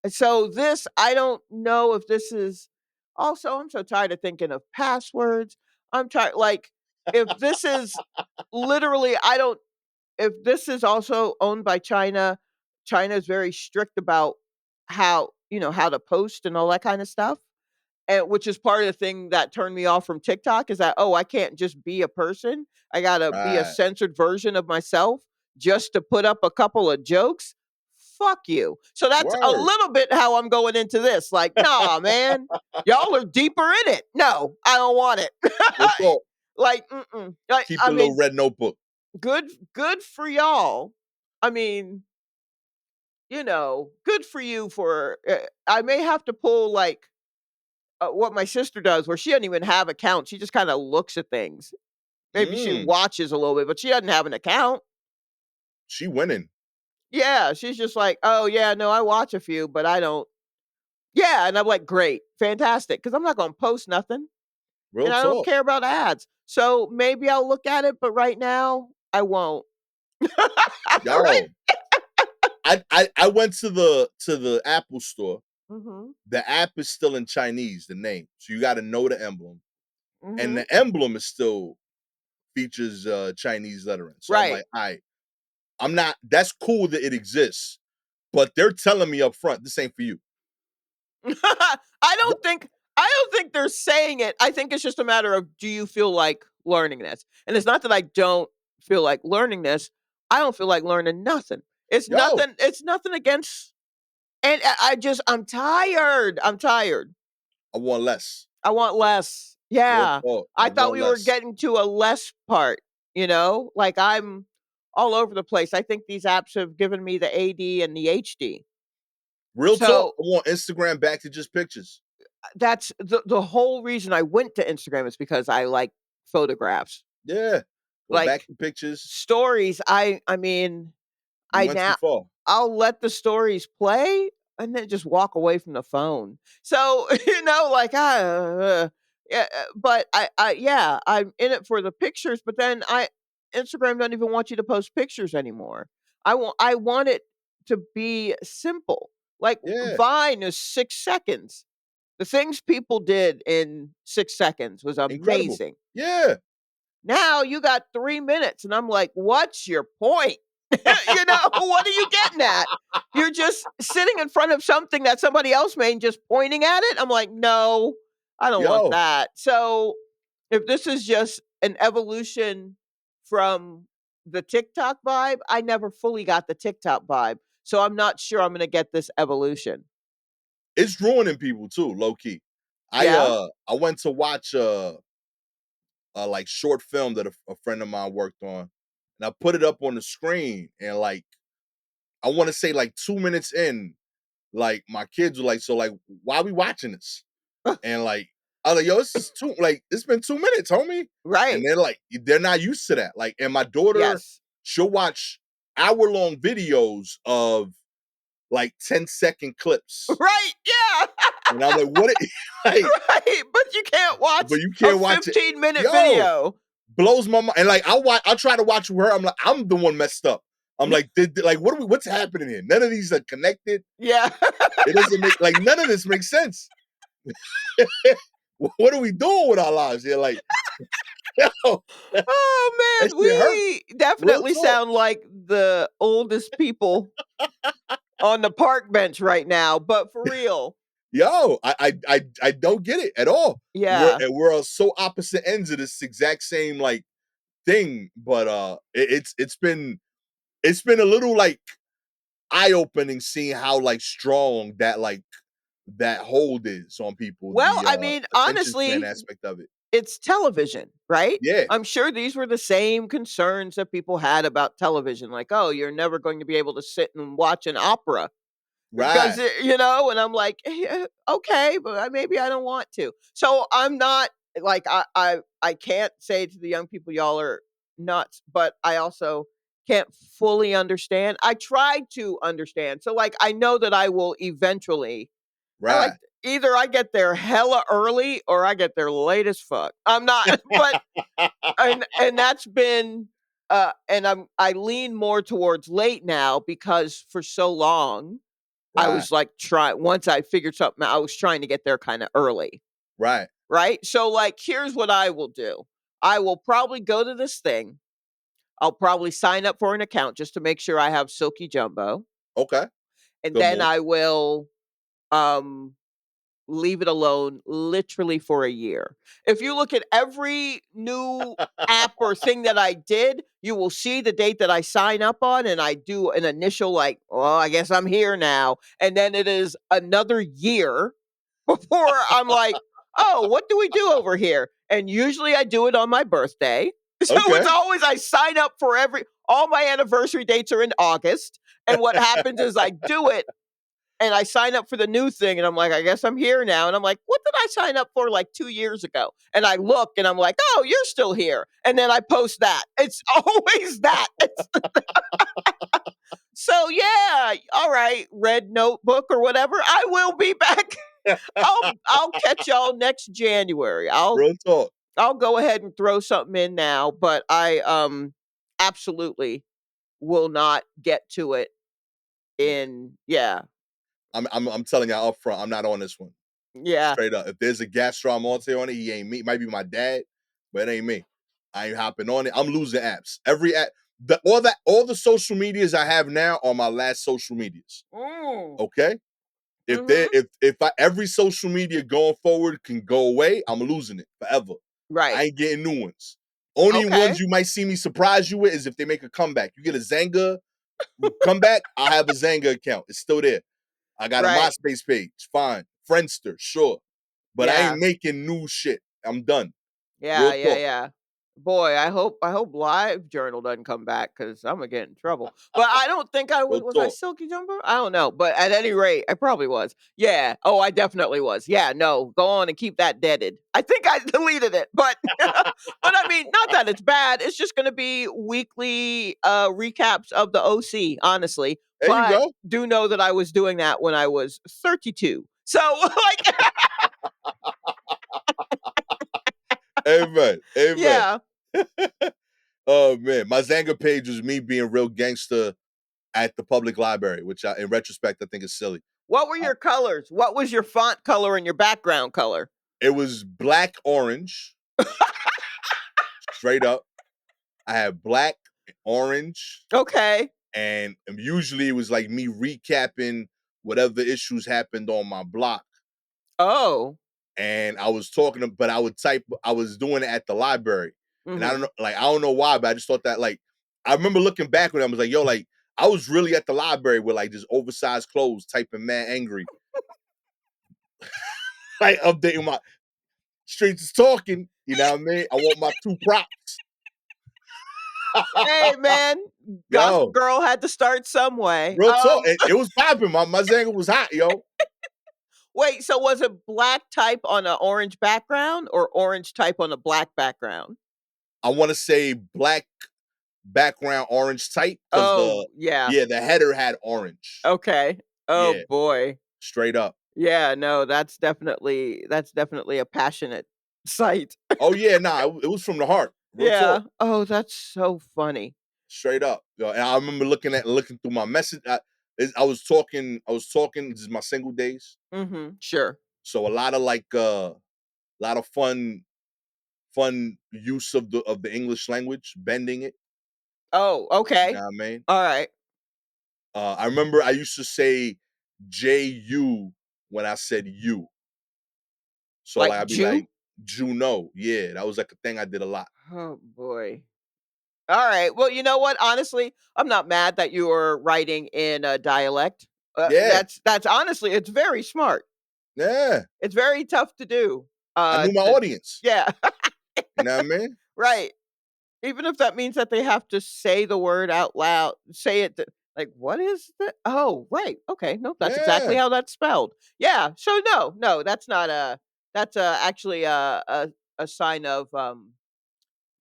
Speaker 2: so this I don't know if this is also I'm so tired of thinking of passwords. I'm tired like if this is literally I don't if this is also owned by China, China is very strict about how to post and all that kind of stuff. And which is part of the thing that turned me off from TikTok is that, oh, I can't just be a person. I gotta be a
Speaker 1: Right.
Speaker 2: censored version of myself just to put up a couple of jokes. Fuck you. So that's a
Speaker 1: Word.
Speaker 2: little bit how I'm going into this. Like, nah, man, y'all are deeper in it. No, I don't want it.
Speaker 1: Real talk.
Speaker 2: like, mm-mm. Like,
Speaker 1: Keep
Speaker 2: I
Speaker 1: the little
Speaker 2: mean,
Speaker 1: red notebook.
Speaker 2: good for y'all. I mean, good for you for I may have to pull like what my sister does, where she doesn't even have accounts. She just kind of looks at things. Maybe she
Speaker 1: Mm,
Speaker 2: watches a little bit, but she doesn't have an account.
Speaker 1: she winning.
Speaker 2: Yeah, she's just like, "Oh, yeah, no, I watch a few, but I don't." Yeah, and I'm like, "Great, fantastic," because I'm not gonna post nothing,
Speaker 1: Real
Speaker 2: and I don't
Speaker 1: talk.
Speaker 2: care about ads. So maybe I'll look at it, but right now I won't. Right?
Speaker 1: Yo, I went to the Apple store.
Speaker 2: Mhm.
Speaker 1: The app is still in Chinese, the name. So you got to know the emblem. And
Speaker 2: Mhm.
Speaker 1: the emblem is still features Chinese lettering. So I'm
Speaker 2: Right.
Speaker 1: like, all right, I'm not that's cool that it exists, but they're telling me up front, this ain't for you.
Speaker 2: I don't think they're saying it. I think it's just a matter of, do you feel like learning this? And it's not that I don't feel like learning this. I don't feel like learning nothing.
Speaker 1: Yo,
Speaker 2: It's nothing against, and I'm tired. I'm tired.
Speaker 1: I want less.
Speaker 2: I want less.
Speaker 1: Real
Speaker 2: Yeah.
Speaker 1: talk. I
Speaker 2: I thought
Speaker 1: want
Speaker 2: we were
Speaker 1: less.
Speaker 2: getting to a less part, Like I'm all over the place. I think these apps have given me the AD and the HD.
Speaker 1: Real talk.
Speaker 2: So
Speaker 1: I want Instagram back to just pictures.
Speaker 2: that's the whole reason I went to Instagram, is because I like photographs.
Speaker 1: Yeah. Go back
Speaker 2: Like
Speaker 1: to pictures.
Speaker 2: stories, I mean,
Speaker 1: You
Speaker 2: I
Speaker 1: went too
Speaker 2: now
Speaker 1: far.
Speaker 2: I'll let the stories play and then just walk away from the phone. So, like, yeah, but yeah, I'm in it for the pictures, but then Instagram doesn't even want you to post pictures anymore. I want it to be simple. Like
Speaker 1: Yeah.
Speaker 2: Vine is 6 seconds. The things people did in 6 seconds was
Speaker 1: Incredible.
Speaker 2: amazing.
Speaker 1: Yeah.
Speaker 2: Now you got 3 minutes, and I'm like, what's your point? What are you getting at? You're just sitting in front of something that somebody else made and just pointing at it. I'm like, no, I don't want
Speaker 1: Yo,
Speaker 2: that. So if this is just an evolution from the TikTok vibe, I never fully got the TikTok vibe. So I'm not sure I'm going to get this evolution.
Speaker 1: it's ruining people too, low key.
Speaker 2: Yeah.
Speaker 1: I went to watch like short film that a friend of mine worked on, and I put it up on the screen, and like I want to say like 2 minutes in, like my kids were like, "So like, why are we watching this?" And like I was like, "Yo, this is too like it's been 2 minutes, homie," and
Speaker 2: Right.
Speaker 1: they're like, they're not used to that. Like, and my daughter,
Speaker 2: Yes.
Speaker 1: she'll watch hour-long videos of like 10-second clips,
Speaker 2: Right. Yeah.
Speaker 1: and I'm like, "What?" Like,
Speaker 2: Right, but you can't
Speaker 1: but
Speaker 2: watch
Speaker 1: you
Speaker 2: a
Speaker 1: can't watch it.
Speaker 2: 15-minute
Speaker 1: Yo,
Speaker 2: video.
Speaker 1: blows my mind. And like I try to watch with her. I'm like, I'm the one messed up. I'm like, like what's happening here? None of these are connected.
Speaker 2: Yeah.
Speaker 1: It doesn't make like none of this makes sense. What are we doing with our lives here? Like, yo, that
Speaker 2: Oh, man,
Speaker 1: shit hurt.
Speaker 2: we
Speaker 1: Real
Speaker 2: definitely
Speaker 1: talk.
Speaker 2: sound like the oldest people on the park bench right now, but for real.
Speaker 1: Yo, I don't get it at all.
Speaker 2: Yeah.
Speaker 1: We're on so opposite ends of this exact same like thing, but it's been a little like eye opening seeing how like strong that hold is on people,
Speaker 2: Well,
Speaker 1: the
Speaker 2: I mean,
Speaker 1: attention span
Speaker 2: honestly,
Speaker 1: aspect of it.
Speaker 2: it's television, right?
Speaker 1: Yeah,
Speaker 2: I'm sure these were the same concerns that people had about television, like, "Oh, you're never going to be able to sit and watch an opera." Because,
Speaker 1: right,
Speaker 2: and I'm like, okay, but maybe I don't want to." So I'm not like, I can't say to the young people, y'all are nuts, but I also can't fully understand. I tried to understand. So like, I know that I will eventually. I like
Speaker 1: right.
Speaker 2: either I get there hella early or I get there late as fuck. I'm not, but and that's been. And I lean more towards late now, because for so long I
Speaker 1: Right,
Speaker 2: was like once I figured something out, I was trying to get there kinda early,
Speaker 1: right.
Speaker 2: right? So, like, here's what I will do. I will probably go to this thing. I'll probably sign up for an account just to make sure I have Silky Jumbo,
Speaker 1: Okay,
Speaker 2: and
Speaker 1: good
Speaker 2: then
Speaker 1: move.
Speaker 2: I will, um, leave it alone literally for a year. If you look at every new app or thing that I did, you will see the date that I sign up on, and I do an initial, like, "Well, I guess I'm here now," and then it is another year before I'm like, "Oh, what do we do over here?" And usually I do it on my birthday. So it's
Speaker 1: Okay,
Speaker 2: always, I sign up for all my anniversary dates are in August, and what happens is I do it, and I sign up for the new thing, and I'm like, I guess I'm here now. And I'm like, what did I sign up for like 2 years ago? And I look, and I'm like, oh, you're still here. And then I post that. It's always that. It's so yeah. All right, red notebook or whatever. I will be back. I'll catch y'all next January.
Speaker 1: Real talk.
Speaker 2: I'll go ahead and throw something in now, but I absolutely will not get to it
Speaker 1: Yeah.
Speaker 2: in yeah.
Speaker 1: I'm telling y'all up front, I'm not on this one.
Speaker 2: Yeah.
Speaker 1: Straight up. If there's a Gastor Almonte on it, he ain't me. Might be my dad, but it ain't me. I ain't hopping on it. I'm losing apps. Every app, all the social medias I have now are my last social medias.
Speaker 2: Mm.
Speaker 1: Okay? If they
Speaker 2: Mhm.
Speaker 1: if I every social media going forward can go away, I'm losing it forever.
Speaker 2: Right.
Speaker 1: I ain't getting new ones. Only ones
Speaker 2: Okay.
Speaker 1: you might see me surprise you with is if they make a comeback. You get a Zanga comeback, I have a Zanga account. It's still there. I got a
Speaker 2: Right.
Speaker 1: MySpace page. Fine. Friendster, sure. But I ain't
Speaker 2: Yeah.
Speaker 1: making new shit. I'm done.
Speaker 2: Yeah,
Speaker 1: Real
Speaker 2: yeah,
Speaker 1: talk.
Speaker 2: yeah. Boy, I hope Live Journal doesn't come back because I'm gonna get in trouble. But I don't think I
Speaker 1: Real
Speaker 2: was I
Speaker 1: talk.
Speaker 2: Silky Jumper? I don't know. But at any rate, I probably was. Yeah. Oh, I definitely was. Yeah, no, go on and keep that deaded. I think I deleted it, but I mean, not that it's bad. It's just gonna be weekly recaps of the OC, honestly.
Speaker 1: There you
Speaker 2: But
Speaker 1: go.
Speaker 2: do know that I was doing that when I was 32. So like
Speaker 1: Amen. Amen.
Speaker 2: yeah.
Speaker 1: Oh man. My Zanga page was me being real gangster at the public library, which in retrospect I think is silly.
Speaker 2: What were
Speaker 1: Uh,
Speaker 2: your colors? What was your font color and your background color?
Speaker 1: it was black orange, straight up. I had black, orange,
Speaker 2: Okay.
Speaker 1: and usually it was like me recapping whatever issues happened on my block.
Speaker 2: Oh.
Speaker 1: And I was talking to, but I was doing it at the library. And I don't
Speaker 2: Mhm.
Speaker 1: know, like, I don't know why, but I just thought that, like, I remember looking back when I was like, yo, like, I was really at the library with like just oversized clothes, typing mad angry, like updating my streets is talking, you know what I mean? I want my two props.
Speaker 2: Hey, man, Gossip
Speaker 1: Yo,
Speaker 2: Girl had to start some way.
Speaker 1: real talk. It was popping. My Zanga was hot, yo.
Speaker 2: Wait, so was it black type on an orange background or orange type on a black background?
Speaker 1: I want to say black background, orange type, because
Speaker 2: Oh, yeah.
Speaker 1: the header had orange.
Speaker 2: Okay. Oh,
Speaker 1: Yeah,
Speaker 2: boy.
Speaker 1: straight up.
Speaker 2: Yeah, no, that's definitely a passionate sight.
Speaker 1: Oh yeah, nah, it was from the heart. Real
Speaker 2: Yeah.
Speaker 1: talk,
Speaker 2: Oh, that's so funny.
Speaker 1: straight up. Yo, and I remember looking through my message. I was talking. I was talking. This is my single days,
Speaker 2: Mhm. Sure.
Speaker 1: so a lot of like a lot of fun use of the English language, bending it.
Speaker 2: Oh,
Speaker 1: You
Speaker 2: okay.
Speaker 1: know what I mean?
Speaker 2: All right.
Speaker 1: I remember I used to say "ju" when I said "you," so
Speaker 2: Like
Speaker 1: like I'd be
Speaker 2: Jew?
Speaker 1: like "Juno." Yeah, that was like a thing I did a lot.
Speaker 2: Oh, boy. All right. Well, you know what? Honestly, I'm not mad that you were writing in a dialect.
Speaker 1: Yeah,
Speaker 2: That's honestly, it's very smart.
Speaker 1: yeah.
Speaker 2: It's very tough to do.
Speaker 1: I knew my
Speaker 2: To
Speaker 1: audience.
Speaker 2: yeah,
Speaker 1: You know what I mean?
Speaker 2: right. Even if that means that they have to say the word out loud, say it like, what is that? Oh, right. Okay. Nope. That's exactly
Speaker 1: Yeah,
Speaker 2: how that's spelled. Yeah. So no, no, that's not a. That's actually a sign of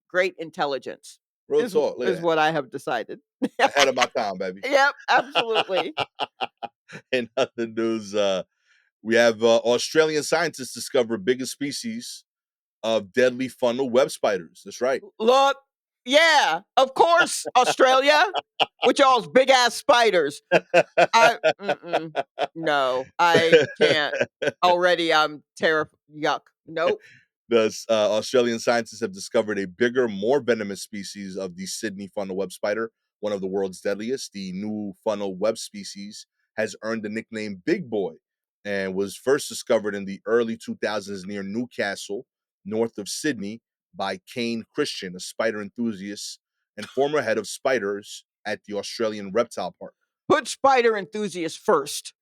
Speaker 2: great intelligence.
Speaker 1: real talk. Look at
Speaker 2: Is
Speaker 1: that.
Speaker 2: what I have decided.
Speaker 1: Ahead of my time, baby.
Speaker 2: Yep, absolutely.
Speaker 1: In other news, we have Australian scientists discover biggest species of deadly funnel web spiders. That's right.
Speaker 2: Look, yeah, of course, Australia with y'all's big ass spiders. No, I can't. Already, I'm terrified. Yuck. Nope.
Speaker 1: The Australian scientists have discovered a bigger, more venomous species of the Sydney funnel web spider, one of the world's deadliest. The new funnel web species has earned the nickname Big Boy and was first discovered in the early 2000s near Newcastle, north of Sydney, by Kane Christian, a spider enthusiast and former head of spiders at the Australian Reptile Park.
Speaker 2: Put spider enthusiast first.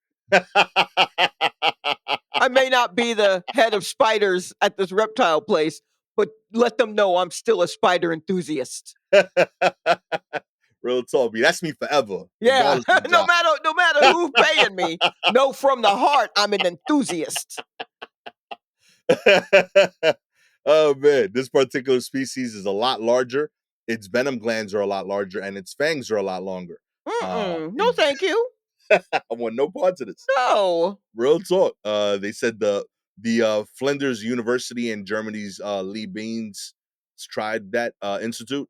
Speaker 2: I may not be the head of spiders at this reptile place, but let them know I'm still a spider enthusiast.
Speaker 1: Real talk, B. That's me forever,
Speaker 2: Yeah,
Speaker 1: regardless of the
Speaker 2: no
Speaker 1: job.
Speaker 2: matter no matter who's paying me, know from the heart I'm an enthusiast.
Speaker 1: Oh man, this particular species is a lot larger. Its venom glands are a lot larger, and its fangs are a lot longer.
Speaker 2: Mm-mm. No,
Speaker 1: It,
Speaker 2: thank you.
Speaker 1: I want no parts of this.
Speaker 2: No.
Speaker 1: Real talk. They said the Flinders University in Germany's Lee Beans tried that institute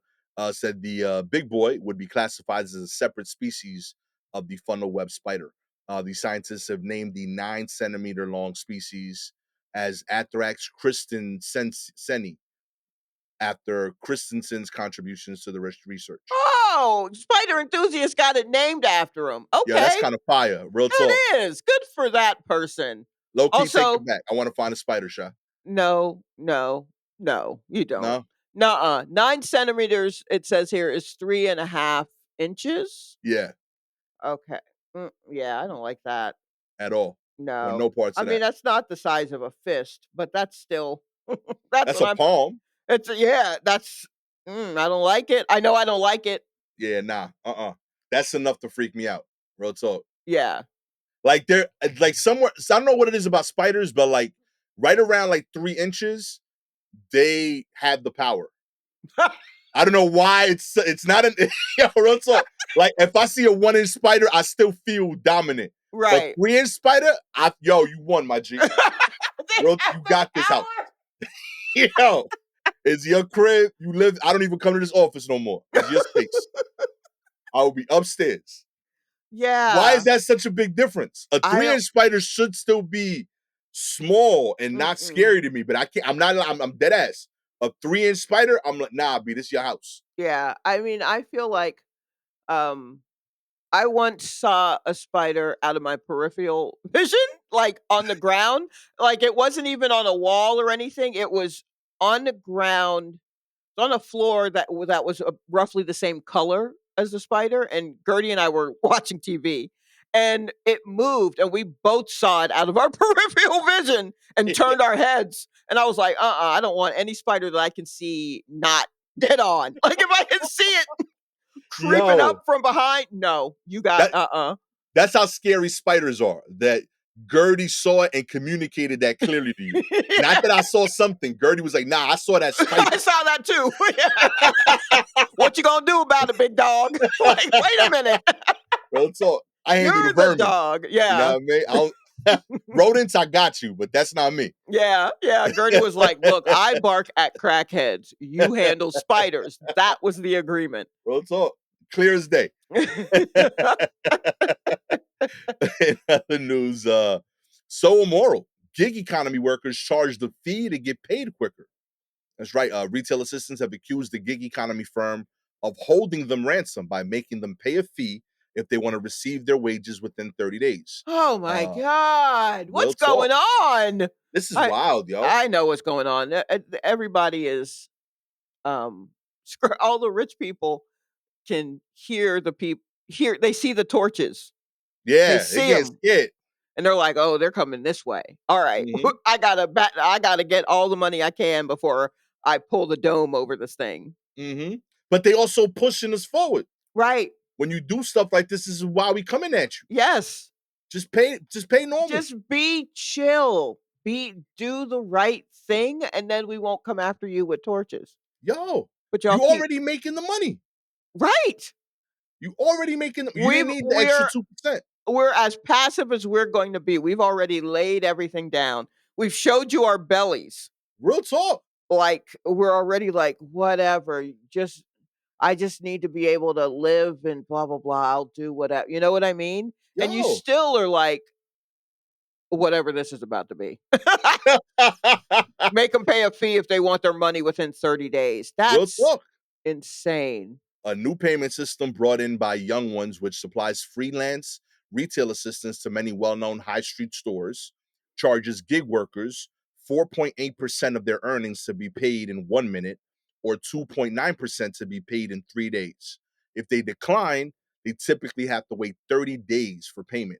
Speaker 1: said the big boy would be classified as a separate species of the funnel web spider. The scientists have named the 9 centimeter long species as Athrax christenseni after Christensen's contributions to the research.
Speaker 2: Oh, spider enthusiast got it named after him.
Speaker 1: Yeah, that's
Speaker 2: Okay,
Speaker 1: kind of fire. Real talk.
Speaker 2: that is good for that person.
Speaker 1: Low key, take it
Speaker 2: Also,
Speaker 1: back. I want to find a spider shot.
Speaker 2: no, no, no, you don't.
Speaker 1: No,
Speaker 2: Nuh-uh. 9 centimeters, it says here, is 3.5 inches.
Speaker 1: yeah,
Speaker 2: Okay. Yeah, I don't like that.
Speaker 1: at all. Want
Speaker 2: No.
Speaker 1: no parts
Speaker 2: I
Speaker 1: of
Speaker 2: mean,
Speaker 1: that.
Speaker 2: that's not the size of a fist, but that's still that's
Speaker 1: That's
Speaker 2: what
Speaker 1: a
Speaker 2: I'm
Speaker 1: palm.
Speaker 2: it's yeah, that's I don't like it. I know I don't like it.
Speaker 1: Yeah, nah, That's enough to freak me out. Real talk.
Speaker 2: Yeah.
Speaker 1: Like there, like somewhere. So I don't know what it is about spiders, but like right around like 3 inches, they have the power. I don't know why it's not an yo, real talk. Like if I see a 1 inch spider, I still feel dominant. But
Speaker 2: Right.
Speaker 1: 3 inch spider, you won, my G.
Speaker 2: They
Speaker 1: Bro,
Speaker 2: have
Speaker 1: you
Speaker 2: the
Speaker 1: got this house.
Speaker 2: power.
Speaker 1: Yo, it's your crib. You live. I don't even come to this office no more. It's your space. I will be upstairs. Why is
Speaker 2: Yeah.
Speaker 1: that such a big difference? A
Speaker 2: I
Speaker 1: 3 inch
Speaker 2: don't
Speaker 1: spider should still be small and not
Speaker 2: mm-mm.
Speaker 1: scary to me, but I can't. I'm not. I'm dead ass. A 3 inch spider. I'm like, nah, B, this your house.
Speaker 2: Yeah. I mean, I feel like um I once saw a spider out of my peripheral vision, like on the ground. Like it wasn't even on a wall or anything. It was on the ground, on a floor that was roughly the same color as the spider. And Gertie and I were watching TV, and it moved, and we both saw it out of our peripheral vision and turned our heads. And I was like, I don't want any spider that I can see not dead on. Like if I can see it creeping up
Speaker 1: Yo,
Speaker 2: from behind, no, you got
Speaker 1: that that's how scary spiders are. That Gertie saw it and communicated that clearly to you. Not that I saw something. Gertie was like, nah, I saw that
Speaker 2: I
Speaker 1: spider.
Speaker 2: saw that too. Yeah. What you gonna do about it, big dog? Like, wait a minute.
Speaker 1: Real talk. I handle the
Speaker 2: You're the
Speaker 1: vermin.
Speaker 2: dog.
Speaker 1: You know
Speaker 2: Yeah.
Speaker 1: what I mean? Rodents, I got you, but that's not me.
Speaker 2: Yeah. Yeah. Gertie was like, look, I bark at crackheads. You handle spiders. That was the agreement.
Speaker 1: Real talk. Clear as day. In other news, so immoral. Gig economy workers charge the fee to get paid quicker. That's right. Retail assistants have accused the gig economy firm of holding them ransom by making them pay a fee if they want to receive their wages within 30 days.
Speaker 2: Oh my
Speaker 1: Uh,
Speaker 2: god.
Speaker 1: real
Speaker 2: What's
Speaker 1: talk.
Speaker 2: going on?
Speaker 1: This is
Speaker 2: I
Speaker 1: wild, yo.
Speaker 2: I know what's going on. Everybody is um all the rich people can hear the people hear they see the torches. They
Speaker 1: Yeah, they
Speaker 2: see
Speaker 1: getting
Speaker 2: them,
Speaker 1: scared.
Speaker 2: and they're like, "Oh, they're coming this way. All right.
Speaker 1: Hmm.
Speaker 2: I gotta get all the money I can before I pull the dome over this thing."
Speaker 1: Hmm. But they also pushing us forward.
Speaker 2: Right.
Speaker 1: When you do stuff like this is why we coming at you.
Speaker 2: Yes.
Speaker 1: Just pay normal.
Speaker 2: Just be chill. Do the right thing, and then we won't come after you with torches.
Speaker 1: Yo,
Speaker 2: But y'all
Speaker 1: you
Speaker 2: keep
Speaker 1: already making the money.
Speaker 2: right.
Speaker 1: You already making you didn't need the extra
Speaker 2: We're
Speaker 1: 2%.
Speaker 2: we're as passive as we're going to be. We've already laid everything down. We've showed you our bellies.
Speaker 1: Real talk.
Speaker 2: Like we're already like whatever. Just I just need to be able to live and blah blah blah. I'll do whatever. You know what I mean? And you
Speaker 1: Yo.
Speaker 2: still are like whatever this is about to be. Make them pay a fee if they want their money within 30 days.
Speaker 1: Real
Speaker 2: That's
Speaker 1: talk.
Speaker 2: insane.
Speaker 1: A new payment system brought in by Young Ones, which supplies freelance retail assistance to many well known high street stores, charges gig workers 4.8% of their earnings to be paid in 1 minute or 2.9% to be paid in 3 days. If they decline, they typically have to wait 30 days for payment.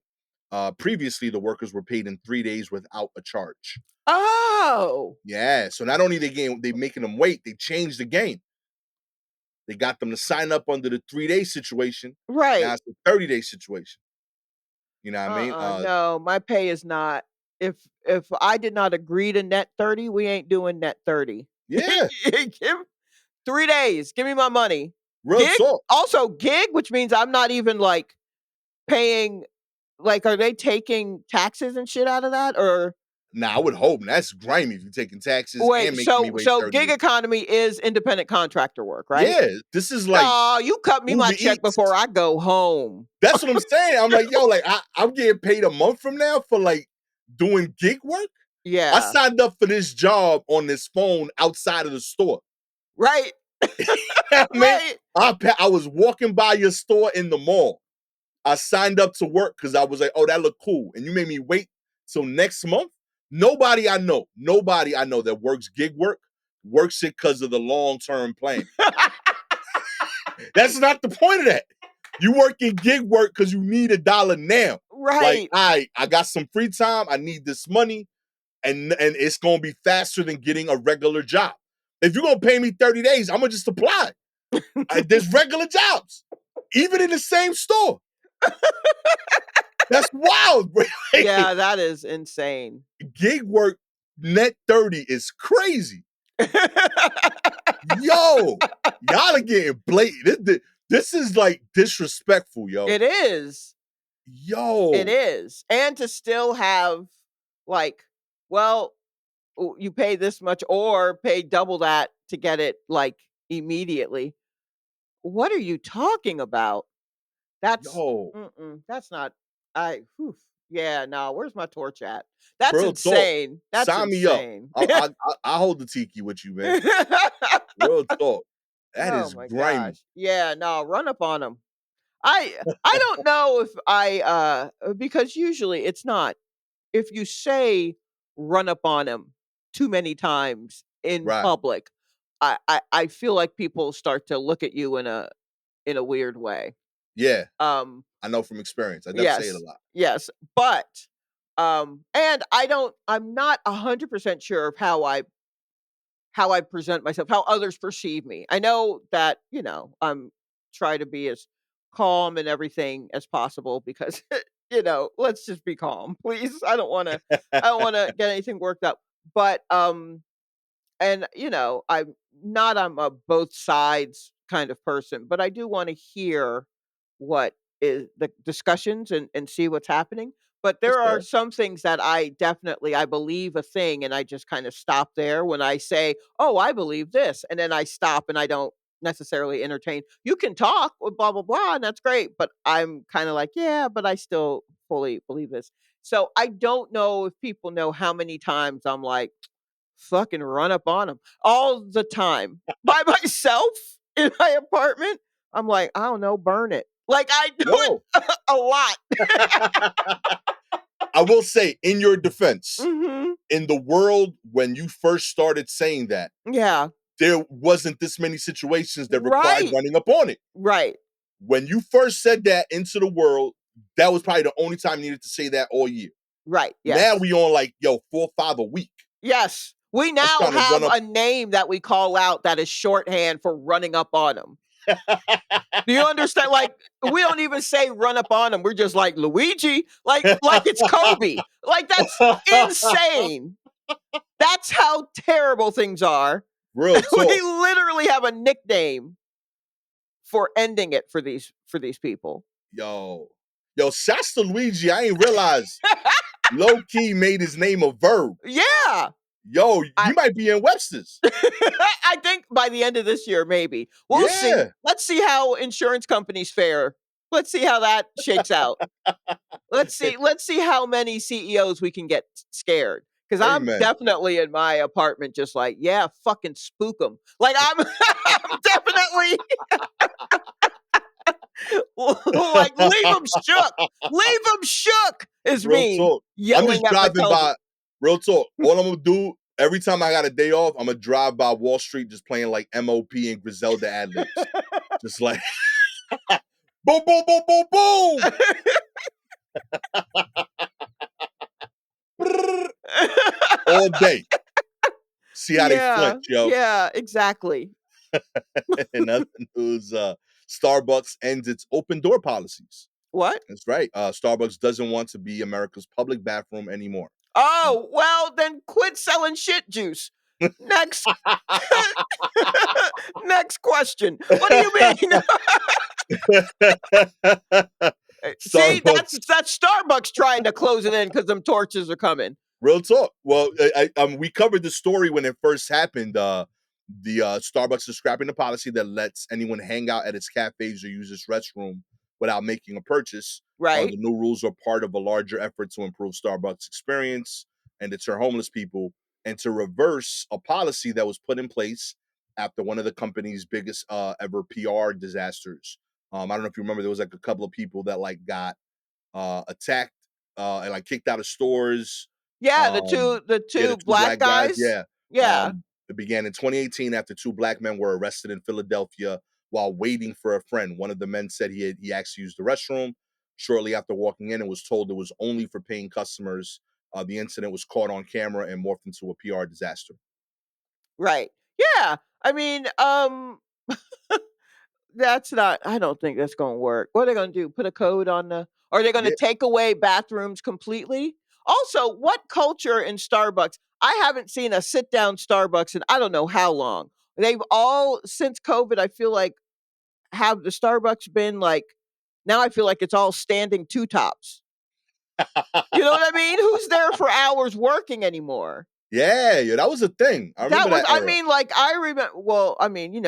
Speaker 1: Previously, the workers were paid in 3 days without a charge.
Speaker 2: Oh,
Speaker 1: Yeah, so not only they making them wait, they changed the game. They got them to sign up under the 3-day situation. Now
Speaker 2: Right.
Speaker 1: it's a 30-day situation. You know what I mean?
Speaker 2: No, my pay is not if I did not agree to net 30, we ain't doing net 30.
Speaker 1: Yeah,
Speaker 2: Give 3 days, give me my money.
Speaker 1: real
Speaker 2: Gig
Speaker 1: talk.
Speaker 2: also gig, which means I'm not even, like, paying like, are they taking taxes and shit out of that? Or
Speaker 1: Now I would hope that's grimy if you're taking taxes and
Speaker 2: wait,
Speaker 1: making me wait
Speaker 2: so
Speaker 1: 30
Speaker 2: gig
Speaker 1: days.
Speaker 2: economy is independent contractor work, right?
Speaker 1: Yeah, this is like
Speaker 2: Oh, you cut me my
Speaker 1: Uber
Speaker 2: check
Speaker 1: Eats.
Speaker 2: before I go home.
Speaker 1: That's what I'm saying. I'm like, yo, like I'm getting paid a month from now for like doing gig work. I
Speaker 2: Yeah.
Speaker 1: signed up for this job on this phone outside of the store.
Speaker 2: Right,
Speaker 1: I mean,
Speaker 2: right.
Speaker 1: I was walking by your store in the mall. I signed up to work because I was like, oh, that looked cool. And you made me wait till next month. Nobody I know that works gig work works it because of the long-term plan. That's not the point of that. You working gig work because you need $1 now. Like,
Speaker 2: Right.
Speaker 1: I got some free time. I need this money, and it's gonna be faster than getting a regular job. If you're gonna pay me 30 days, I'm gonna just apply. There's regular jobs, even in the same store. That's wild, bro.
Speaker 2: Yeah, that is insane.
Speaker 1: Gig work net 30 is crazy. Yo, y'all are getting blatant. This is like disrespectful, yo.
Speaker 2: It is. It
Speaker 1: Yo,
Speaker 2: is. And to still have, like, well, you pay this much or pay double that to get it, like, immediately. What are you talking about? That's
Speaker 1: yo,
Speaker 2: that's not whew. Yeah, no, where's my torch at? That's
Speaker 1: real talk.
Speaker 2: insane. That's
Speaker 1: Sign me up.
Speaker 2: insane.
Speaker 1: I hold the tiki with you, man. Real talk. That
Speaker 2: Oh
Speaker 1: is
Speaker 2: my
Speaker 1: grimy.
Speaker 2: gosh. Yeah, no, run up on them. I don't know if because usually it's not. If you say run up on him too many times in
Speaker 1: Right.
Speaker 2: public, I feel like people start to look at you in a weird way.
Speaker 1: Yeah,
Speaker 2: Um,
Speaker 1: I know from experience. I definitely say it a
Speaker 2: yes,
Speaker 1: lot.
Speaker 2: yes, but and I'm not 100% sure of how I present myself, how others perceive me. I know that, I'm try to be as calm and everything as possible because, let's just be calm, please. I don't wanna get anything worked up. But and I'm a both sides kind of person, but I do want to hear what is the discussions and see what's happening. But
Speaker 1: That's
Speaker 2: there are
Speaker 1: fair.
Speaker 2: some things that I believe a thing and I just kind of stop there when I say, "Oh, I believe this." And then I stop and I don't necessarily entertain. You can talk blah blah blah and that's great, but I'm kind of like, "Yeah, but I still fully believe this." So I don't know if people know how many times I'm like, fucking run up on them all the time by myself in my apartment. I'm like, I don't know, burn it. Like I do it
Speaker 1: Yo.
Speaker 2: a lot.
Speaker 1: I will say, in your defense,
Speaker 2: Mhm.
Speaker 1: in the world when you first started saying that,
Speaker 2: Yeah.
Speaker 1: there wasn't this many situations that required
Speaker 2: Right.
Speaker 1: running up on it.
Speaker 2: Right.
Speaker 1: When you first said that into the world, that was probably the only time you needed to say that all year.
Speaker 2: Right.
Speaker 1: Now
Speaker 2: Yes.
Speaker 1: we on like, yo, 4 or 5 a week.
Speaker 2: Yes. We
Speaker 1: I'm
Speaker 2: now
Speaker 1: trying to run
Speaker 2: have
Speaker 1: up.
Speaker 2: a name that we call out that is shorthand for running up on them. Do you understand? Like, we don't even say run up on them. We're just like Luigi, like it's Kobe. Like that's insane. That's how terrible things are.
Speaker 1: Real
Speaker 2: We
Speaker 1: talk.
Speaker 2: literally have a nickname for ending it for these people.
Speaker 1: Yo. Yo, Shasta Luigi, I ain't realize low key made his name a verb.
Speaker 2: Yeah.
Speaker 1: Yo,
Speaker 2: I
Speaker 1: you might be in Webster's.
Speaker 2: I think by the end of this year, maybe. We'll see.
Speaker 1: Yeah.
Speaker 2: Let's see how insurance companies fare. Let's see how that shakes out. Let's see how many CEOs we can get scared. Because I'm
Speaker 1: Amen.
Speaker 2: definitely in my apartment just like, yeah, fucking spook them. Like I'm I'm definitely like, "Leave them shook. Leave them shook," is
Speaker 1: Real
Speaker 2: me
Speaker 1: talk. I'm
Speaker 2: yelling
Speaker 1: just
Speaker 2: at my
Speaker 1: driving
Speaker 2: television.
Speaker 1: by. Real talk. All I'm gonna do every time I got a day off, I'm gonna drive by Wall Street just playing like MOP and Griselda ad libs. Just like boom, boom, boom, boom, boom. Brrr. All day. See how they flinch,
Speaker 2: Yeah,
Speaker 1: yo.
Speaker 2: yeah, exactly.
Speaker 1: In other news, Starbucks ends its open door policies.
Speaker 2: What?
Speaker 1: That's right. Starbucks doesn't want to be America's public bathroom anymore. Uh,
Speaker 2: Oh, well, then quit selling shit juice. Next. Next question. What do you mean? See,
Speaker 1: Starbucks.
Speaker 2: that's Starbucks trying to close it in because them torches are coming.
Speaker 1: Real talk. Well, we covered the story when it first happened. The Starbucks is scrapping the policy that lets anyone hang out at its cafes or use its restroom without making a purchase. The
Speaker 2: Right?
Speaker 1: new rules are part of a larger effort to improve Starbucks experience and deter homeless people, and to reverse a policy that was put in place after one of the company's biggest ever PR disasters. I don't know if you remember, there was like a couple of people that like got attacked and like kicked out of stores.
Speaker 2: Yeah,
Speaker 1: Um,
Speaker 2: the
Speaker 1: yeah, the
Speaker 2: two
Speaker 1: two
Speaker 2: black
Speaker 1: black guys.
Speaker 2: guys.
Speaker 1: Yeah.
Speaker 2: Yeah,
Speaker 1: It began in 2018 after two black men were arrested in Philadelphia while waiting for a friend. One of the men said he actually used the restroom shortly after walking in and was told it was only for paying customers. The incident was caught on camera and morphed into a PR disaster.
Speaker 2: right. Yeah. I mean, that's not I don't think that's gonna work. What are they gonna do? Put a code on the are they gonna
Speaker 1: Yeah.
Speaker 2: take away bathrooms completely? Also, what culture in Starbucks? I haven't seen a sit down Starbucks in I don't know how long. They've all since COVID, I feel like have the Starbucks been like now I feel like it's all standing two tops. You know what I mean? Who's there for hours working anymore?
Speaker 1: Yeah, yeah, that was a thing. I
Speaker 2: That
Speaker 1: remember
Speaker 2: was
Speaker 1: that
Speaker 2: I
Speaker 1: era.
Speaker 2: mean, like, I remember well, I mean,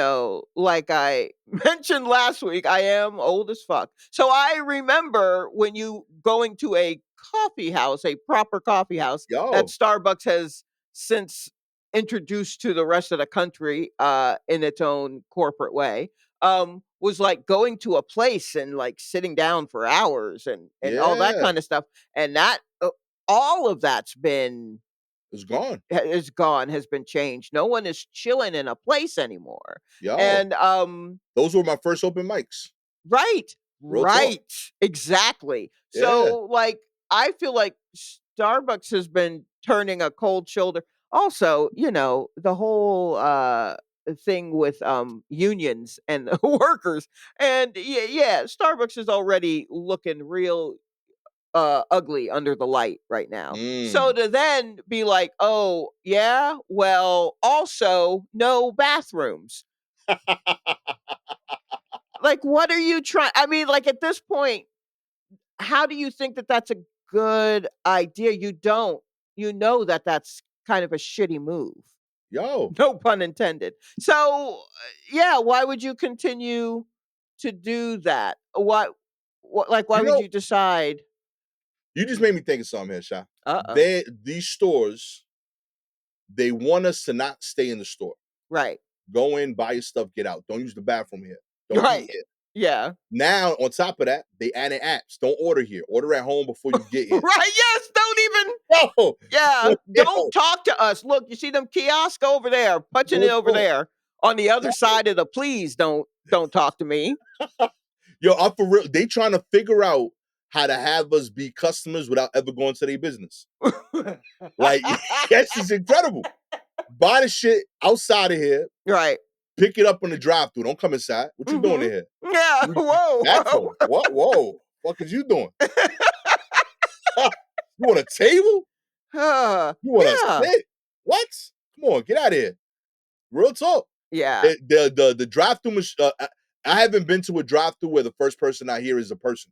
Speaker 2: like I mentioned last week, I am old as fuck. So I remember when you going to a coffee house, a proper coffee house that
Speaker 1: Yo,
Speaker 2: Starbucks has since introduced to the rest of the country, in its own corporate way, was like going to a place and, like, sitting down for hours and all that
Speaker 1: yeah,
Speaker 2: kinda stuff, and that, all of that's been
Speaker 1: it's gone.
Speaker 2: is gone, has been changed. No one is chilling in a place anymore.
Speaker 1: Yo,
Speaker 2: And,
Speaker 1: those were my first open mics.
Speaker 2: right,
Speaker 1: Real talk.
Speaker 2: right, exactly.
Speaker 1: Yeah.
Speaker 2: So, like, I feel like Starbucks has been turning a cold shoulder. Also, the whole, thing with, unions and workers, and yeah, Starbucks is already looking real ugly under the light right now. So
Speaker 1: Mm.
Speaker 2: to then be like, "Oh, yeah, well, also no bathrooms." Like, what are you trying I mean, like, at this point, how do you think that that's a good idea? You don't. You know that that's kind of a shitty move.
Speaker 1: Yo,
Speaker 2: No pun intended. So, yeah, why would you continue to do that? Why
Speaker 1: you
Speaker 2: would
Speaker 1: know,
Speaker 2: you decide
Speaker 1: you just made me think of something here, Sha.
Speaker 2: uh-oh.
Speaker 1: These stores, they want us to not stay in the store.
Speaker 2: Right.
Speaker 1: Go in, buy your stuff, get out. Don't use the bathroom here. Don't eat
Speaker 2: Right.
Speaker 1: here.
Speaker 2: Yeah.
Speaker 1: Now, on top of that, they added apps. Don't order here. Order at home before you get here.
Speaker 2: Right, yes, don't even
Speaker 1: Yo,
Speaker 2: yeah, don't
Speaker 1: yo,
Speaker 2: talk to us. Look, you see them kiosks over there, punching it
Speaker 1: real
Speaker 2: over
Speaker 1: talk.
Speaker 2: there. On the other
Speaker 1: Yo,
Speaker 2: side of the please don't talk to me.
Speaker 1: yo, I'm for real. They trying to figure out how to have us be customers without ever going to their business. Like, yes, it's incredible. Buy the shit outside of here,
Speaker 2: Right.
Speaker 1: pick it up on the drive-through. Don't come inside. What you doing in
Speaker 2: Mhm.
Speaker 1: here?
Speaker 2: Yeah, whoa, whoa.
Speaker 1: Bathroom. What? Whoa. What is you doing? You want a table? You want to
Speaker 2: Yeah.
Speaker 1: sit? What? Come on, get out of here. Real talk.
Speaker 2: Yeah.
Speaker 1: The drive-through I haven't been to a drive-through where the first person I hear is a person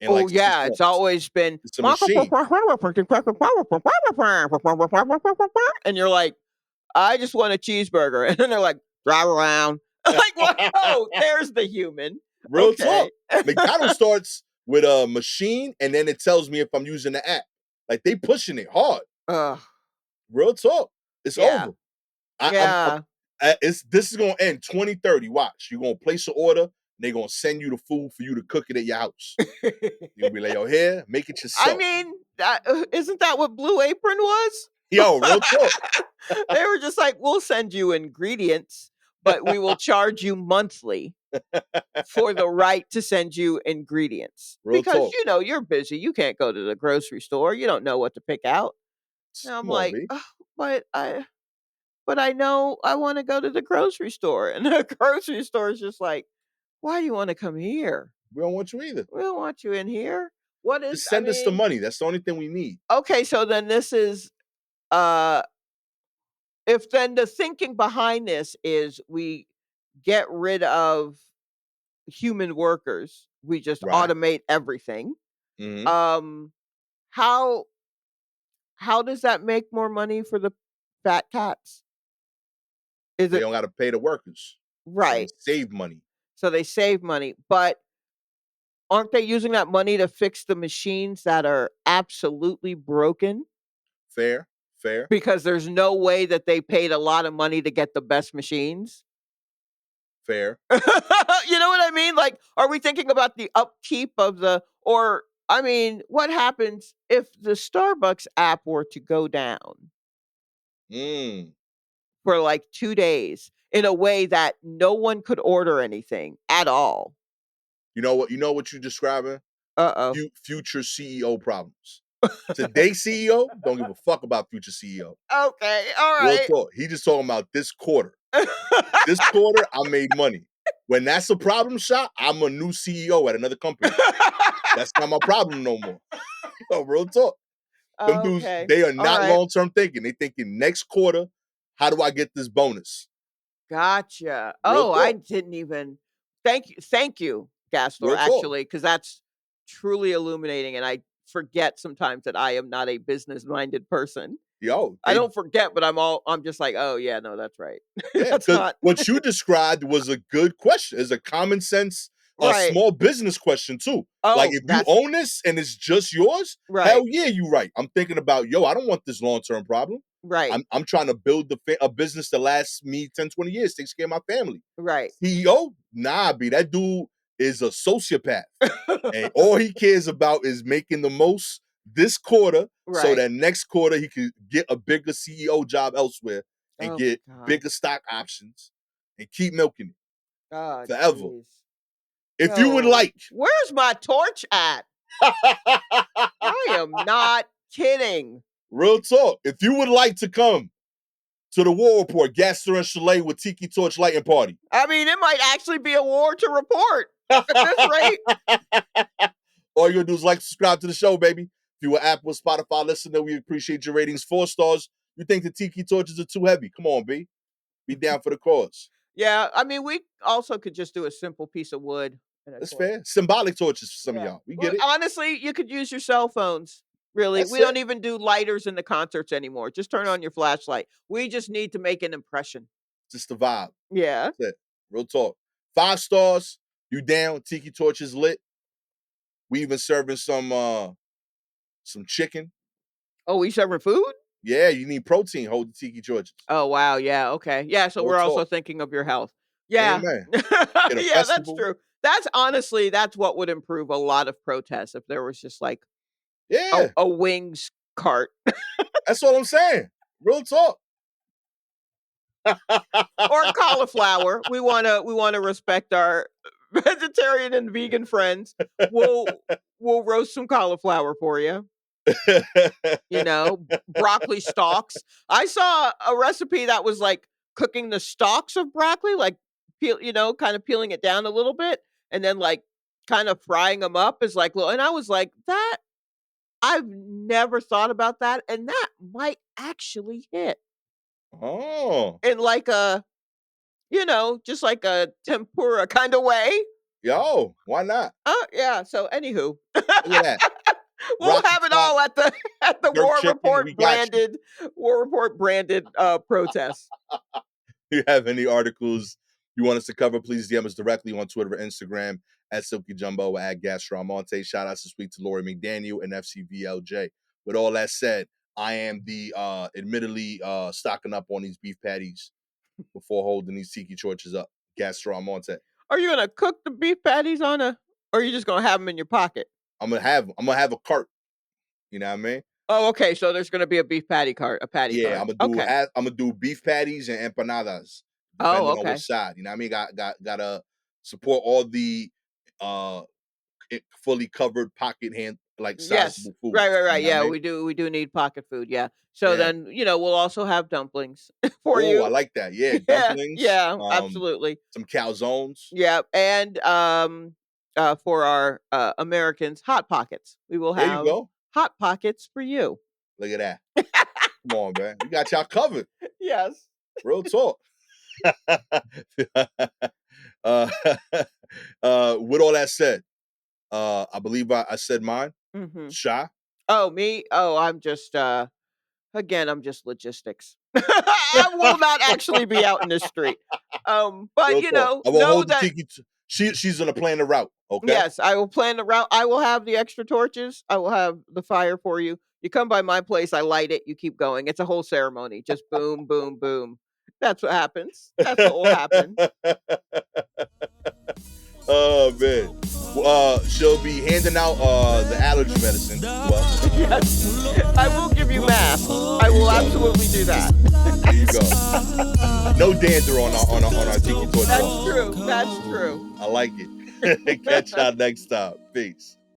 Speaker 1: in
Speaker 2: Oh,
Speaker 1: like 6
Speaker 2: yeah, it's
Speaker 1: months.
Speaker 2: always been
Speaker 1: It's a machine.
Speaker 2: and you're like, "I just want a cheeseburger." And then they're like, "Drive around." Like, "What? Oh, there's the human.
Speaker 1: Real
Speaker 2: Okay."
Speaker 1: talk. McDonald's starts with a machine and then it tells me if I'm using the app. Like they pushing it hard.
Speaker 2: Ugh,
Speaker 1: Real talk. It's
Speaker 2: yeah.
Speaker 1: over. I'm
Speaker 2: Yeah.
Speaker 1: it's this is gonna end 2030. Watch. You're gonna place an order, and they're gonna send you the food for you to cook it at your house. You're gonna be like, yo, here, make it
Speaker 2: I
Speaker 1: yourself.
Speaker 2: mean, isn't that what Blue Apron was?
Speaker 1: Yo, real talk.
Speaker 2: They were just like, "We'll send you ingredients, but we will charge you monthly for the right to send you ingredients
Speaker 1: Real
Speaker 2: because,
Speaker 1: talk.
Speaker 2: you're busy. You can't go to the grocery store. You don't know what to pick out." And I'm
Speaker 1: Come on,
Speaker 2: like,
Speaker 1: V.
Speaker 2: "Ugh, but I." but I know I wanna go to the grocery store." And the grocery store is just like, "Why do you wanna come here?
Speaker 1: We don't want you either.
Speaker 2: We don't want you in here." What is
Speaker 1: Just
Speaker 2: I
Speaker 1: send us the
Speaker 2: mean,
Speaker 1: money. That's the only thing we need.
Speaker 2: okay, so then this is, uh if then the thinking behind this is we get rid of human workers, we just
Speaker 1: Right.
Speaker 2: automate everything,
Speaker 1: Mhm.
Speaker 2: um, how how does that make more money for the fat cats? Is
Speaker 1: They
Speaker 2: it
Speaker 1: don't gotta pay the workers, so we
Speaker 2: right,
Speaker 1: save money.
Speaker 2: so they save money, but aren't they using that money to fix the machines that are absolutely broken?
Speaker 1: Fair, fair,
Speaker 2: Because there's no way that they paid a lot of money to get the best machines?
Speaker 1: fair.
Speaker 2: You know what I mean? Like, are we thinking about the upkeep of the or I mean, what happens if the Starbucks app were to go down
Speaker 1: Mm.
Speaker 2: for like 2 days in a way that no one could order anything at all?
Speaker 1: You know what you're describing?
Speaker 2: Uh-oh.
Speaker 1: Future CEO problems. Today's CEO don't give a fuck about future CEO.
Speaker 2: Okay,
Speaker 1: Real
Speaker 2: alright.
Speaker 1: talk. He just talking about this quarter. This quarter, I made money. When that's a problem shot, I'm a new CEO at another company. That's not my problem no more. Yo, real talk. Them dudes,
Speaker 2: Okay,
Speaker 1: they are not
Speaker 2: alright.
Speaker 1: long-term thinking. They thinking next quarter, how do I get this bonus?
Speaker 2: Gotcha.
Speaker 1: Real
Speaker 2: Oh, I
Speaker 1: talk.
Speaker 2: didn't even thank you, Gastor,
Speaker 1: Real talk.
Speaker 2: actually, because that's truly illuminating, and I forget sometimes that I am not a business-minded person.
Speaker 1: Yo,
Speaker 2: I
Speaker 1: they
Speaker 2: don't forget, but I'm just like, "Oh, yeah, no, that's right."
Speaker 1: yeah,
Speaker 2: That's
Speaker 1: because
Speaker 2: not
Speaker 1: what you described was a good question. It's a common sense, a
Speaker 2: right.
Speaker 1: small business question too. Like
Speaker 2: Oh,
Speaker 1: if you
Speaker 2: that's
Speaker 1: own this and it's just yours, hell
Speaker 2: right,
Speaker 1: yeah, you right. I'm thinking about, yo, I don't want this long-term problem.
Speaker 2: right,
Speaker 1: I'm trying to build a business that lasts me 10, 20 years, takes care of my family.
Speaker 2: right.
Speaker 1: CEO, nah, B, that dude is a sociopath. And all he cares about is making the most this quarter so
Speaker 2: Right.
Speaker 1: that next quarter he can get a bigger CEO job elsewhere and
Speaker 2: Oh my
Speaker 1: get
Speaker 2: god.
Speaker 1: bigger stock options and keep milking it
Speaker 2: Oh,
Speaker 1: forever.
Speaker 2: jeez.
Speaker 1: If you would
Speaker 2: Yo,
Speaker 1: like,
Speaker 2: where's my torch at? I am not kidding.
Speaker 1: real talk, if you would like to come to the War Report, Gastor and Chalet with Tiki Torch Lighting Party.
Speaker 2: I mean, it might actually be a war to report at this rate.
Speaker 1: All you gotta do is like, subscribe to the show, baby. If you are Apple, Spotify listener, we appreciate your ratings. 4 stars. You think the Tiki torches are too heavy? Come on, B. Be down for the cause.
Speaker 2: Yeah, I mean, we also could just do a simple piece of wood and a
Speaker 1: That's
Speaker 2: torch.
Speaker 1: fair. Symbolic torches for some of
Speaker 2: Yeah.
Speaker 1: y'all. We
Speaker 2: Well,
Speaker 1: get it.
Speaker 2: honestly, you could use your cell phones. Really.
Speaker 1: That's
Speaker 2: We
Speaker 1: it.
Speaker 2: don't even do lighters in the concerts anymore. Just turn on your flashlight. We just need to make an impression.
Speaker 1: Just the vibe.
Speaker 2: Yeah.
Speaker 1: That's it. Real talk. 5 stars. You down? Tiki torches lit. We even serving some chicken.
Speaker 2: Oh, we serving food?
Speaker 1: Yeah, you need protein. Hold the tiki torches.
Speaker 2: Oh, wow. Yeah. Okay. Yeah. So
Speaker 1: Real
Speaker 2: we're also
Speaker 1: talk.
Speaker 2: thinking of your health. Yeah.
Speaker 1: Amen. Get a
Speaker 2: Yeah, that's
Speaker 1: festival.
Speaker 2: true. That's honestly, that's what would improve a lot of protests if there was just like
Speaker 1: Yeah,
Speaker 2: a wings cart
Speaker 1: that's all I'm saying. Real talk.
Speaker 2: or cauliflower. We wanna respect our vegetarian and vegan friends. We'll we'll roast some cauliflower for you. You know, broccoli stalks. I saw a recipe that was like cooking the stalks of broccoli, like kind of peeling it down a little bit and then like kind of frying them up as like little and I was like, that I've never thought about that and that might actually hit
Speaker 1: Oh,
Speaker 2: in like a, just like a tempura kind of way.
Speaker 1: yo, why not?
Speaker 2: Oh, yeah. So anywho,
Speaker 1: Look at that.
Speaker 2: we'll
Speaker 1: Rocky
Speaker 2: have it
Speaker 1: Top,
Speaker 2: all at the at the
Speaker 1: jerk chicken. We got you.
Speaker 2: War Report branded protests.
Speaker 1: You have any articles you want us to cover, please DM us directly on Twitter or Instagram at Silky Jumbo at Gastor Almonte. Shout outs this week to Lori McDaniel and FCVLJ. With all that said, I am the admittedly stocking up on these beef patties before holding these tiki torches up. Gastor Almonte.
Speaker 2: Are you gonna cook the beef patties on a or are you just gonna have them in your pocket?
Speaker 1: I'm gonna have a cart. You know what I mean?
Speaker 2: Oh, okay, so there's gonna be a beef patty cart, a patty
Speaker 1: Yeah,
Speaker 2: cart. Okay.
Speaker 1: I'm gonna do beef patties and empanadas,
Speaker 2: Oh,
Speaker 1: depending on which
Speaker 2: okay.
Speaker 1: side. You know what I mean? Gotta support all the uh fully covered pocket hand like
Speaker 2: Yes.
Speaker 1: sizable food.
Speaker 2: Right, right,
Speaker 1: You
Speaker 2: right.
Speaker 1: know what I
Speaker 2: Yeah,
Speaker 1: mean?
Speaker 2: we do need pocket food, yeah. So
Speaker 1: Yeah.
Speaker 2: then, we'll also have dumplings for
Speaker 1: Oh, I
Speaker 2: you.
Speaker 1: like that. Yeah,
Speaker 2: Yeah,
Speaker 1: dumplings,
Speaker 2: yeah, absolutely.
Speaker 1: some calzones.
Speaker 2: Yeah, and, for our, Americans, Hot Pockets. We will
Speaker 1: There you
Speaker 2: have
Speaker 1: go.
Speaker 2: Hot Pockets for you.
Speaker 1: Look at that. Come on, man. We got y'all covered.
Speaker 2: Yes.
Speaker 1: Real talk. uh, with all that said, I believe I said mine.
Speaker 2: Mhm.
Speaker 1: Shy.
Speaker 2: Oh, me? Oh, I'm just, again, I'm just logistics. I will not actually be out in the street. But,
Speaker 1: Real talk. I will
Speaker 2: know
Speaker 1: hold the
Speaker 2: that
Speaker 1: tiki. She's gonna plan the route. Okay.
Speaker 2: yes, I will plan the route. I will have the extra torches. I will have the fire for you. You come by my place, I light it, you keep going. It's a whole ceremony. Just boom, boom, boom. That's what happens. That's what will happen.
Speaker 1: Oh man. She'll be handing out the allergy medicine to us.
Speaker 2: Yes. I will give you masks. I
Speaker 1: There you
Speaker 2: will
Speaker 1: go.
Speaker 2: absolutely do that.
Speaker 1: There you go. No dander on our tiki torch
Speaker 2: That's
Speaker 1: walk.
Speaker 2: true. That's true.
Speaker 1: I like it. Catch y'all next time. Peace.